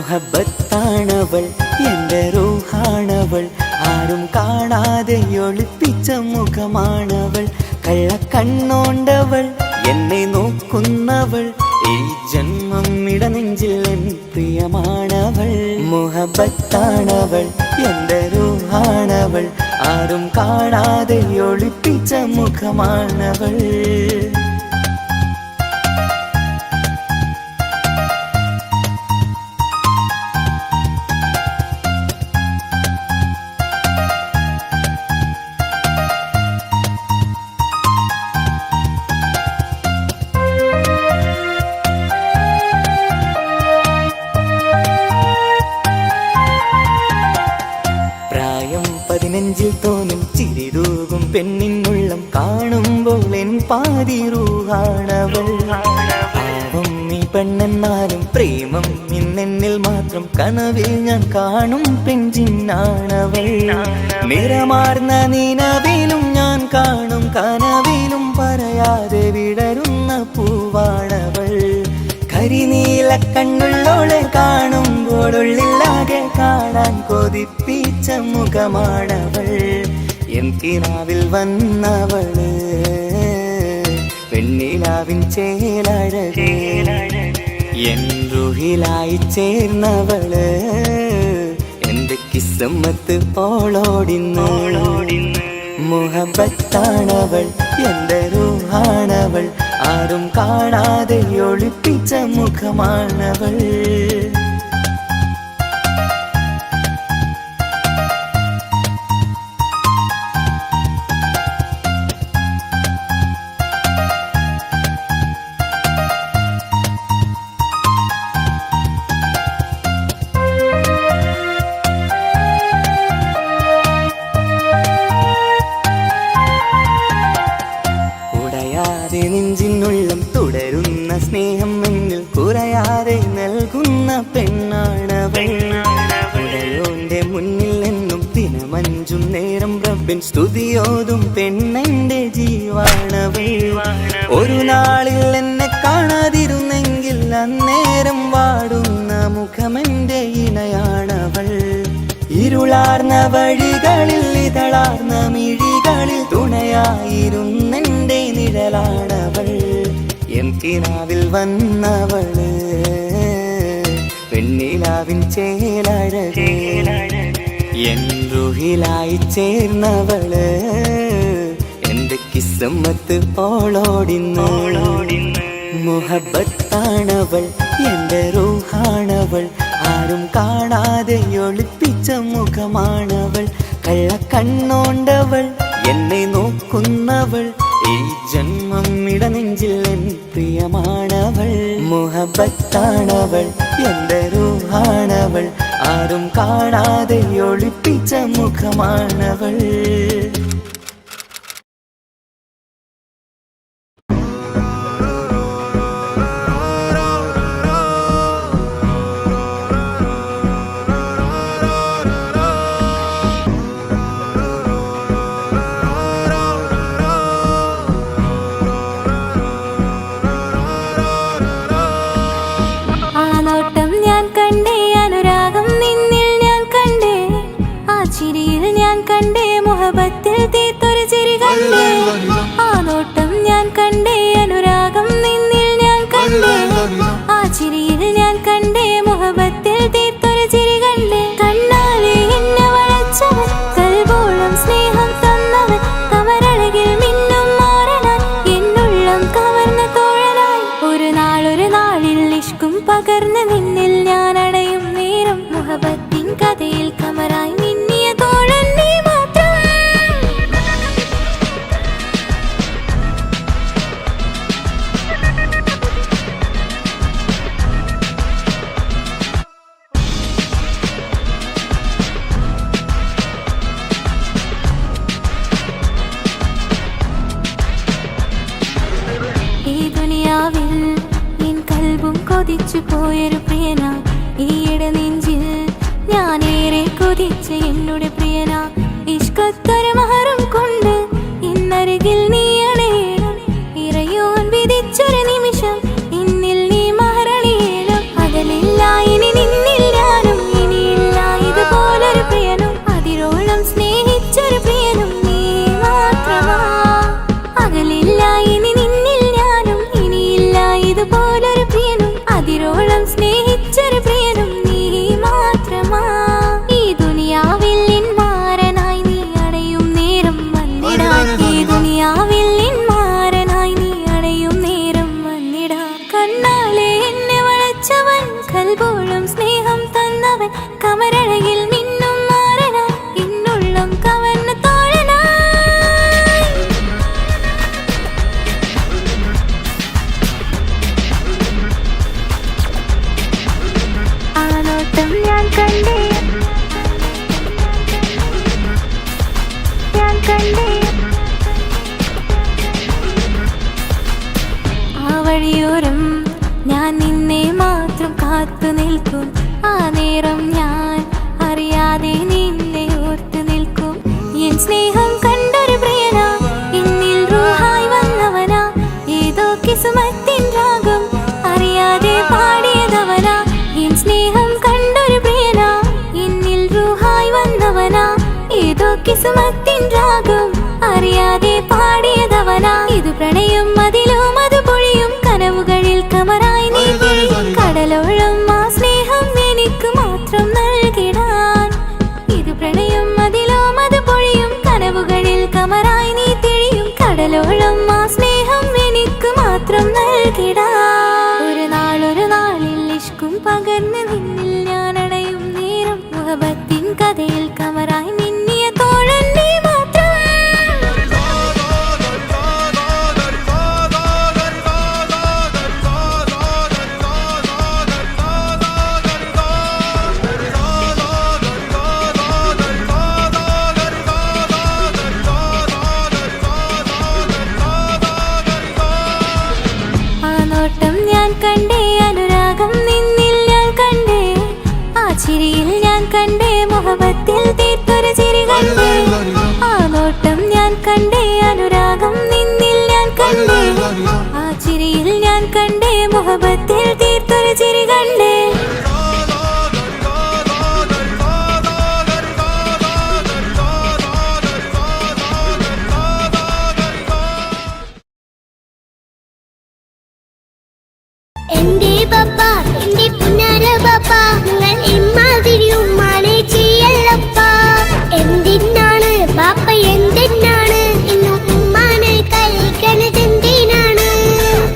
മുഹബത്താണവൾ എൻ്റെ റൂഹാണവൾ ആരും കാണാതെ ഒളിപ്പിച്ച മുഖമാണവൾ കള്ളക്കണ്ണോണ്ടവൾ എന്നെ നോക്കുന്നവൾ ഈ ജന്മം ഇടനെഞ്ചിൽ എൻ പ്രിയമാണവൾ മുഹബത്താണവൾ എൻ്റെ റൂഹാണവൾ ആരും കാണാതെ ഒളിപ്പിച്ച മുഖമാണവൾ നെഞ്ചിൽ തോന്നും ചിരിതൂകും പെണ്ണിനുള്ളം കാണുമ്പോൾ എൻ പാതി റൂഹാണവൾ പാവം നീ പെണ്ണെന്നാലും പ്രേമം ഇന്നെന്നിൽ മാത്രം കനവിൽ ഞാൻ കാണും പെഞ്ചിന്നാണവൾ നിറമാർന്ന നിലവിലും ഞാൻ കാണും കനവിലും പറയാതെ വിടരുന്ന പൂവാണവൾ കരിനീല കണ്ണുള്ളോളെ കാണുമ്പോഴുള്ളിലാകെ കാണാൻ കൊതിപ്പിച്ച മുഖമാണവൾ എൻ കിനാവിൽ വന്നവള് പെണ്ണിലാവിൻ ചേലഴകേ എൻ റുഹിലായി ചേർന്നവള് എന്റെ കിസ്മത്ത് ഓളോടിന്നോളോടിന്ന് മുഹബത്താണവൾ എൻ്റെ റൂഹാണവൾ ആരും കാണാതെ ഒളിപ്പിച്ച മുഖമാണവൾ നെഞ്ചിനുള്ളം തുടരുന്ന സ്നേഹം എന്നിൽ കുറയാതെ നൽകുന്ന പെണ്ണാണവൾ ഉടയോന്റെ മുന്നിൽ എന്നും ദിനമഞ്ചും നേരം റബ്ബിൻ സ്തുതിയോതും പെണ്ണെന്റെ ജീവാണവൾ ഒരു നാളിൽ എന്നെ കാണാതിരുന്നെങ്കിൽ അന്നേരം വാടുന്ന മുഖമെന്റെ ഇണയാണവൾ ഇരുളാർന്ന വഴികളിൽ ഇതളാർന്ന മിഴികളിൽ തുണയായിരുന്നെന്റെ നിഴലാണവൾ എൻ കിനാവിൽ വന്നവള് പെണ്ണിലാവിൻ ചേലഴകേ എൻ റുഹിലായി ചേർന്നവള് എന്റെ കിസ്മത്ത് ഓളോടിന്നോളോടിന്ന് മുഹബത്താണവൾ എൻ്റെ റൂഹാണവൾ ആരും കാണാതെ ഒളിപ്പിച്ച മുഖമാണവൾ കള്ളക്കണ്ണോണ്ടവൾ എന്നെ നോക്കുന്നവൾ ഈ ജന്മം ഇടനെഞ്ചിൽ എൻ പ്രിയമാണവൾ മുഹബത്താണവൾ എൻ്റെ റൂഹാണവൾ ആരും കാണാതെ ഒളിപ്പിച്ച മുഖമാണവൾ മുഹബത്തിൽ തീർത്തൊരു ചിരി കണ്ടേ ആ നോട്ടം ഞാൻ കണ്ടേ അനുരാഗം നിന്നിൽ ഞാൻ കണ്ടേ ആ ചിരിയിൽ ഞാൻ കണ്ടേ മുഹബത്തിൽ തീർത്തൊരു ചിരി കണ്ടേ കണ്ണാലെ എന്നെ വളച്ചവൻ കൽബോളം സ്നേഹം കൊതിച്ചു പോയൊരു പ്രിയന ഈയിടെ നെഞ്ചിൽ ഞാനേറെ കൊതിച്ച എന്നോട് പ്രിയന ഇഷ്കത്തൊരു മഹറും കൊണ്ട് ഇന്നരികിൽ നീ അണയണം ഇറയോൻ വിധിച്ചൊരു നിമിഷം ഇന്നിൽ നീ മഹറണിയേണം അകലില്ല ഇനി നിന്നിൽ ഞാനും ഇനിയില്ല ഇതുപോലൊരു പ്രിയനും അതിരോളം സ്നേഹിച്ചൊരു പ്രിയനും നീ മാത്രമാ അകലില്ല ഇനി നിന്നിൽ ഞാനും ഇനിയില്ല ഇതുപോലൊരു പ്രിയനും അതിരോളം സ്നേഹിച്ചൊരു പ്രിയനും നീ മാത്രമാ ഈ ദുനിയാവിൽ മാരനായി നീ അടയും നേരം വന്നിടാൻ ഈ ദുനിയാവിൽ മാരനായി നീ അടയും നേരം വന്നിടാൻ കണ്ണാലെ എന്നെ വളച്ചവൻ കൽബോളം സ്നേഹം തന്നവൻ കമരഴകിൽ മിന്നും മാറനായി ഇന്നുള്ളം കവർന്ന തോഴനായി ആ നോട്ടം ഞാൻ കണ്ടേ ആ വഴിയോരം ഞാൻ നിന്നെ മാത്രം കാത്തു നിൽക്കും ആ നേരം ഞാൻ അറിയാതെ നിന്നെ ഓർത്തു നിൽക്കും എൻ സ്നേഹം കണ്ടൊരു പ്രിയന എന്നിൽ റൂഹായി വന്നവനാ ഏതോ കിസുമത്തിൻ രാഗം അറിയാതെ പാടിയതവനാ എൻ സ്നേഹം കണ്ടൊരു പ്രിയന എന്നിൽ റൂഹായി വന്നവനാ ഏതോ കിസുമത്തിൻ രാഗം അറിയാതെ പാടിയതവനാ ഇത് പ്രണയം അതിലും അത് പൊഴിയും കനവുകളിൽ കമറായി നീ കടലോളം ആ സ്നേഹം എനിക്ക് മാത്രം നൽകിടാൻ ഇത് പ്രണയം അതിലും അത് പൊഴിയും കനവുകളിൽ കമറായി നീ തിഴിയും കടലോളം ആ സ്നേഹം എനിക്ക് മാത്രം നൽകിടാൻ ഒരു നാളിൽ ഇഷ്കും പകർന്ന് നിന്നിൽ ഞാൻ അടയും നേരം മുഹബത്തിൻ കഥയിൽ കമറായി മിന്നിയ തോഴൻ നീ മാത്രം ആ നോട്ടം ഞാൻ കണ്ടേ അനുരാഗം നിന്നിൽ ഞാൻ കണ്ടേ ആ ചിരിയിൽ ഞാൻ കണ്ടേ മുഹബത്തിൽ തീർത്തൊരു ചിരി കണ്ടേ ആ നോട്ടം ഞാൻ കണ്ടേ അനുരാഗം നിന്നിൽ ഞാൻ കണ്ടേ ആ ചിരിയിൽ ഞാൻ കണ്ടേ മുഹബത്തിൽ തീർത്തൊരു ചിരി കണ്ടേ എന്റെ പപ്പ എന്റെ പുന്നാര പപ്പ നിങ്ങൾ ഇമ്മാതിരി ഉമ്മാനെ ചെയ്യല്ലപ്പ എന്തിനാണ് പാപ്പ എന്തിനാണ് ഇന്ന് ഉമ്മാനെ കഴിക്കണതെന്തിനാണ്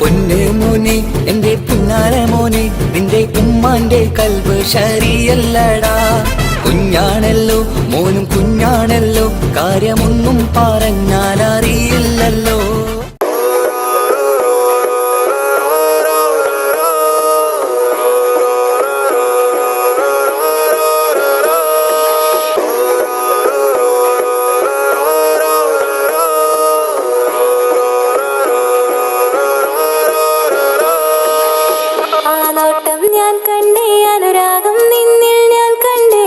പൊന്നു മോനെ എന്റെ പിന്നാര മോനെ നിന്റെ ഉമ്മാന്റെ കൽബ് ശരിയല്ലടാ കുഞ്ഞാണല്ലോ മോനും കുഞ്ഞാണല്ലോ കാര്യമൊന്നും പറഞ്ഞാൽ അറിയില്ലല്ലോ ആ നോട്ടം ഞാൻ കണ്ടേ അനുരാഗം നിന്നിൽ ഞാൻ കണ്ടേ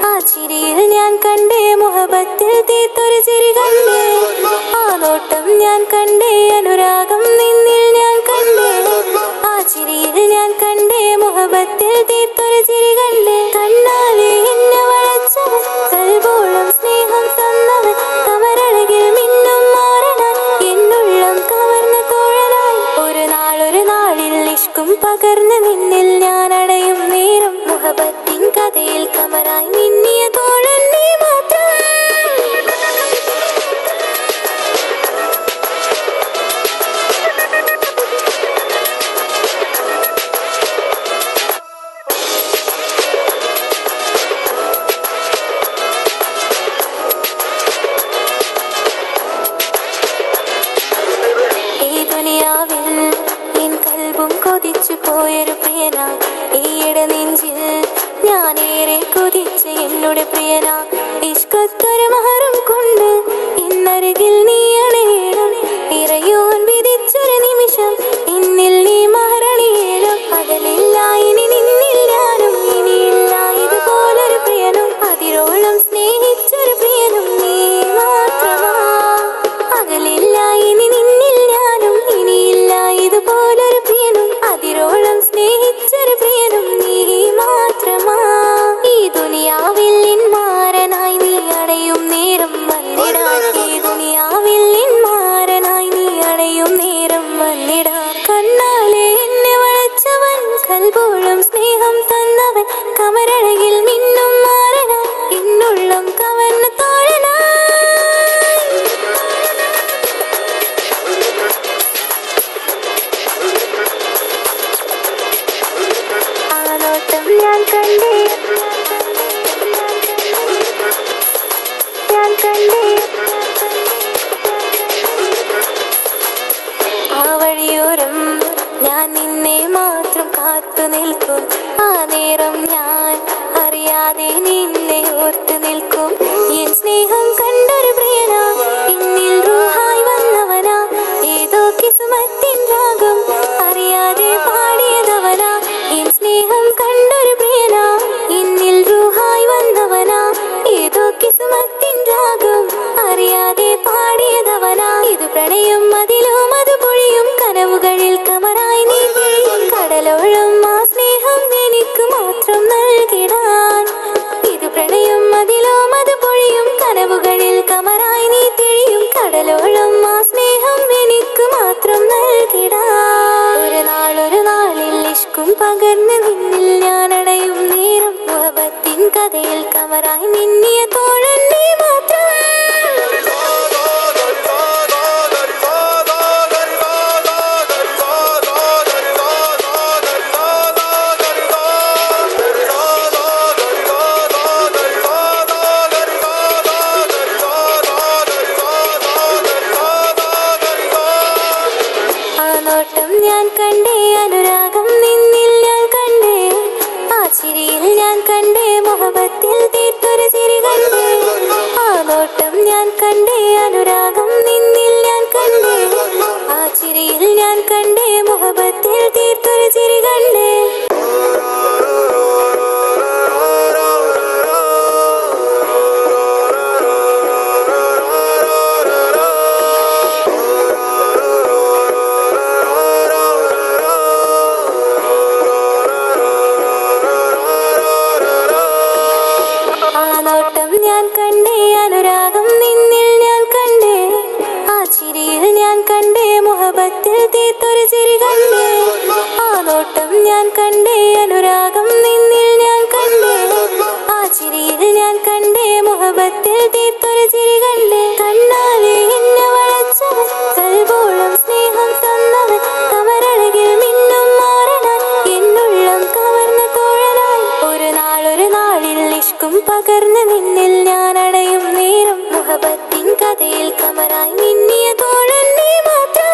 ആ ചിരിയിൽ ഞാൻ കണ്ടേ മുഹബത്തിൽ തീർത്തൊരു ചിരി കണ്ടേ ആ നോട്ടം ഞാൻ കണ്ടേ അനുരാഗം നിന്നിൽ ഞാൻ കണ്ടേ ആ ചിരിയിൽ ഞാൻ കണ്ടേ മുഹബത്തിൽ തീർത്തൊരു ചിരി കണ്ടേ കണ്ണാലെ എന്നെ വളച്ചവൻ കൽബോളം സ്നേഹം തന്നവൻ കമരഴകിൽ മിന്നും മാറനാൻ എന്നുള്ളം കവർന്ന തോഴനായി ഒരു നാളിൽ ഇഷ്കും പകർന്ന് നിന്നിൽ ഞാൻ അടയും നേരം മുഹബത്തിൻ കഥയിൽ കമറായി മിന്നിയ തോഴൻ നീ മാത്രം ഈ ദുനിയാവിൽ എൻ കൽബും കൊതിച്ചു പോയൊരു പ്രിയന ഈയിടെ നെഞ്ചിൽ ഞാനേറെ കൊതിച്ച എന്നോട് പ്രിയന ഇഷ്കത്തൊരു മഹറും കൊണ്ട് ഇന്നരികിൽ നീ അണയണം ഇറയോൻ വിധിച്ചൊരു നിമിഷം ഇന്നിൽ നീ മഹറണിയേണം അകലിൽ നിൽക്കും. ആ നേരം ഞാൻ അറിയാതെ നിന്നെ ഓർത്ത് നിൽക്കും. എൻ സ്നേഹം കണ്ടൊരു പ്രിയനാ, എന്നിൽ റൂഹായി വന്നവനാ, ഏതോ കിസ്മത്തിൻ രാഗം അറിയാതെ പാടിയതവനാ. എൻ സ്നേഹം കണ്ടൊരു പ്രിയനാ, എന്നിൽ റൂഹായി വന്നവനാ, ഏതോ കിസ്മത്തിൻ രാഗം അറിയാതെ പാടിയതവനാ. ഇത് പ്രണയം അതിലും അത് പൊഴിയും കനവുകളിൽ കമറായി നീ തെളിയും. കടലോളം ആ സ്നേഹം എനിക്ക് മാത്രം നൽകിടാൻ. ഇത് പ്രണയം അതിലും അത് പൊഴിയും കനവുകളിൽ കമറായി നീ തെളിയും. കടലോളം ആ സ്നേഹം എനിക്ക് മാത്രം നൽകിടാൻ. ഒരു നാളിൽ ഇഷ്കും പകർന്ന് നിന്നിൽ ഞാൻ അടയും നേരം മുഹബത്തിൻ കഥയിൽ കമറായി മിന്നിയ തോഴൻ നീ മാത്രം. ഞാൻ കണ്ടേ അനുരാഗം നിന്നിൽ ഞാൻ കണ്ടേ, ആ ചിരിയിൽ ഞാൻ കണ്ടേ മുഹബത്തിൽ തീർത്തൊരു ചിരി കണ്ടേ. ആ നോട്ടം ഞാൻ കണ്ടേ അനുരാഗം നിന്നിൽ ഞാൻ കണ്ടേ, ആ ചിരിയിൽ ഞാൻ കണ്ടേ മുഹബത്തിൽ തീർത്തൊരു ചിരി കണ്ടേ. ഞാൻ കണ്ടേ അനുരാഗം നിന്നിൽ ഞാൻ കണ്ടേ, ആ ചിരിയിൽ ഞാൻ കണ്ടേ മുഹബത്തിൽ തീർത്തൊരു ചിരി കണ്ടേ. ആ നോട്ടം ഞാൻ കണ്ടേ അനുരാഗം നിന്നിൽ ഞാൻ കണ്ടേ, ആ ചിരിയിൽ ഞാൻ കണ്ടേ മുഹബത്തിൽ തീർത്തൊരു ചിരി കണ്ടേ. കണ്ണാലെ എന്നെ വളച്ചവൻ, കൽബോളം സ്നേഹം തന്നവൻ, കമരഴകിൽ മിന്നും മാറനായി എന്നുള്ളം കവർന്ന തോഴനായി. ഒരു നാളിൽ ഇഷ്കും പകർന്ന് നിന്നിൽ ഞാൻ അടയും നേരം മുഹബത്തിൻ കഥയിൽ കമറായി മിന്നിയ തോഴൻ നീ മാത്രം.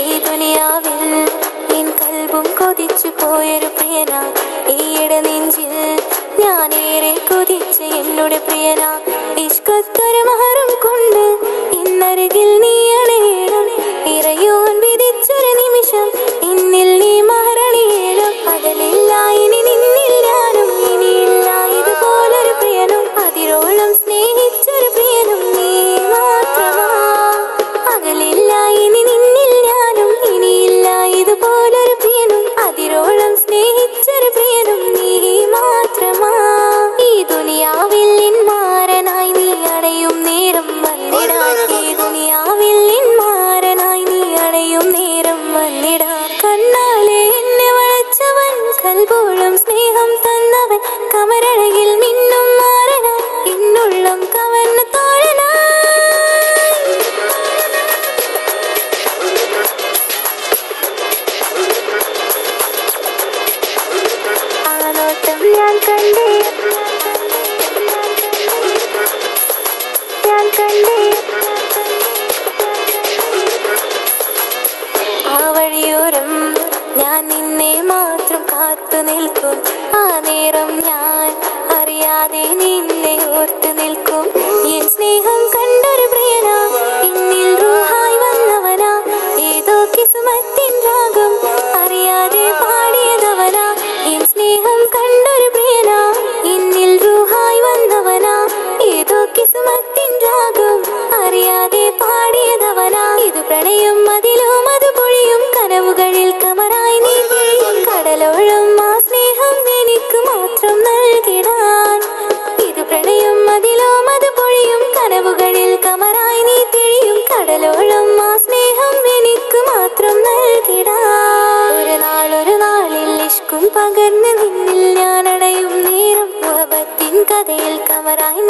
ഈ ദുനിയാവിൽ എൻ കൽബും കൊതിച്ചു പോയൊരു പ്രിയനാ, ഈയിടെ നെഞ്ചിൽ ഞാനേറെ കൊതിച്ച് എന്നോട് പ്രിയനാ. ഇഷ്കത്തൊരു മഹറും കൊണ്ട് ഇന്നരികിൽ നീ അണയണം, ഇറയോൻ വിധിച്ചൊരു നിമിഷം എന്നിൽ നീ മഹറണിയണം. അകലില്ല ഇനി നിന്നിൽ ഞാനും, ഇനിയില്ല ഇതുപോലൊരു പ്രിയനും, അതിരോളം സ്നേഹിച്ചൊരു പ്രിയനും നീ മാത്രമാ. അകലില്ല ഇനി നിന്നിൽ ഞാനും, ഇനിയില്ല ഇതുപോലൊരു പ്രിയനും, അതിരോളം സ്നേഹിച്ചൊരു പ്രിയനും നീ മാത്രമാ. ഈ ദുനിയാവിൽ മാരനായി നീ അടയും നേരം വന്നിടാൻ, ഈ ദുനിയാവിൽ മാരനായി നീ അടയും നേരം വന്നിടാൻ. കണ്ണാലെ എന്നെ വളച്ചവൻ, കൽബോളം സ്നേഹം തന്നവൻ, കമരഴകിൽ മിന്നും മാറനായി എന്നുള്ളം കവർന്ന തോഴനായി. ആ നോട്ടം ഞാൻ കണ്ടേ, ഞാൻ കണ്ടേ, ആ വഴിയോരം ഞാൻ നിന്നെ മാത്രം കാത്തു നിൽക്കും. ആ നേരം ഞാൻ അറിയാതെ നിന്നെ ഓർത്ത് നിൽക്കും. എൻ സ്നേഹം കണ്ടൊരു പ്രിയനാ, എന്നിൽ റൂഹായി വന്നവനാ, ഏതോ കിസ്മത്തിൻ രാഗം അറിയാതെ പാടിയതവനാ. എൻ സ്നേഹം കണ്ടൊരു പ്രിയനാ, എന്നിൽ റൂഹായി വന്നവനാ, ഏതോ കിസ്മത്തിൻ രാഗം അറിയാതെ പാടിയതവനാ. ഇത് പ്രണയം അതിലും അത് പൊഴിയും കനവുകളിൽ കമറായി നീ തെളിയും. കടലോളം ആ സ്നേഹം എനിക്ക് മാത്രം നൽകിടാൻ. ഇത് പ്രണയം അതിലും അത് പൊഴിയും കനവുകളിൽ കമറായി നീ തെളിയും. കടലോളം ആ സ്നേഹം എനിക്ക് മാത്രം നൽകിടാൻ. ഒരു നാളിൽ ഇഷ്കും പകർന്ന് നിന്നിൽ ഞാൻ അടയും നേരം മുഹബത്തിൻ കഥയിൽ കമറായി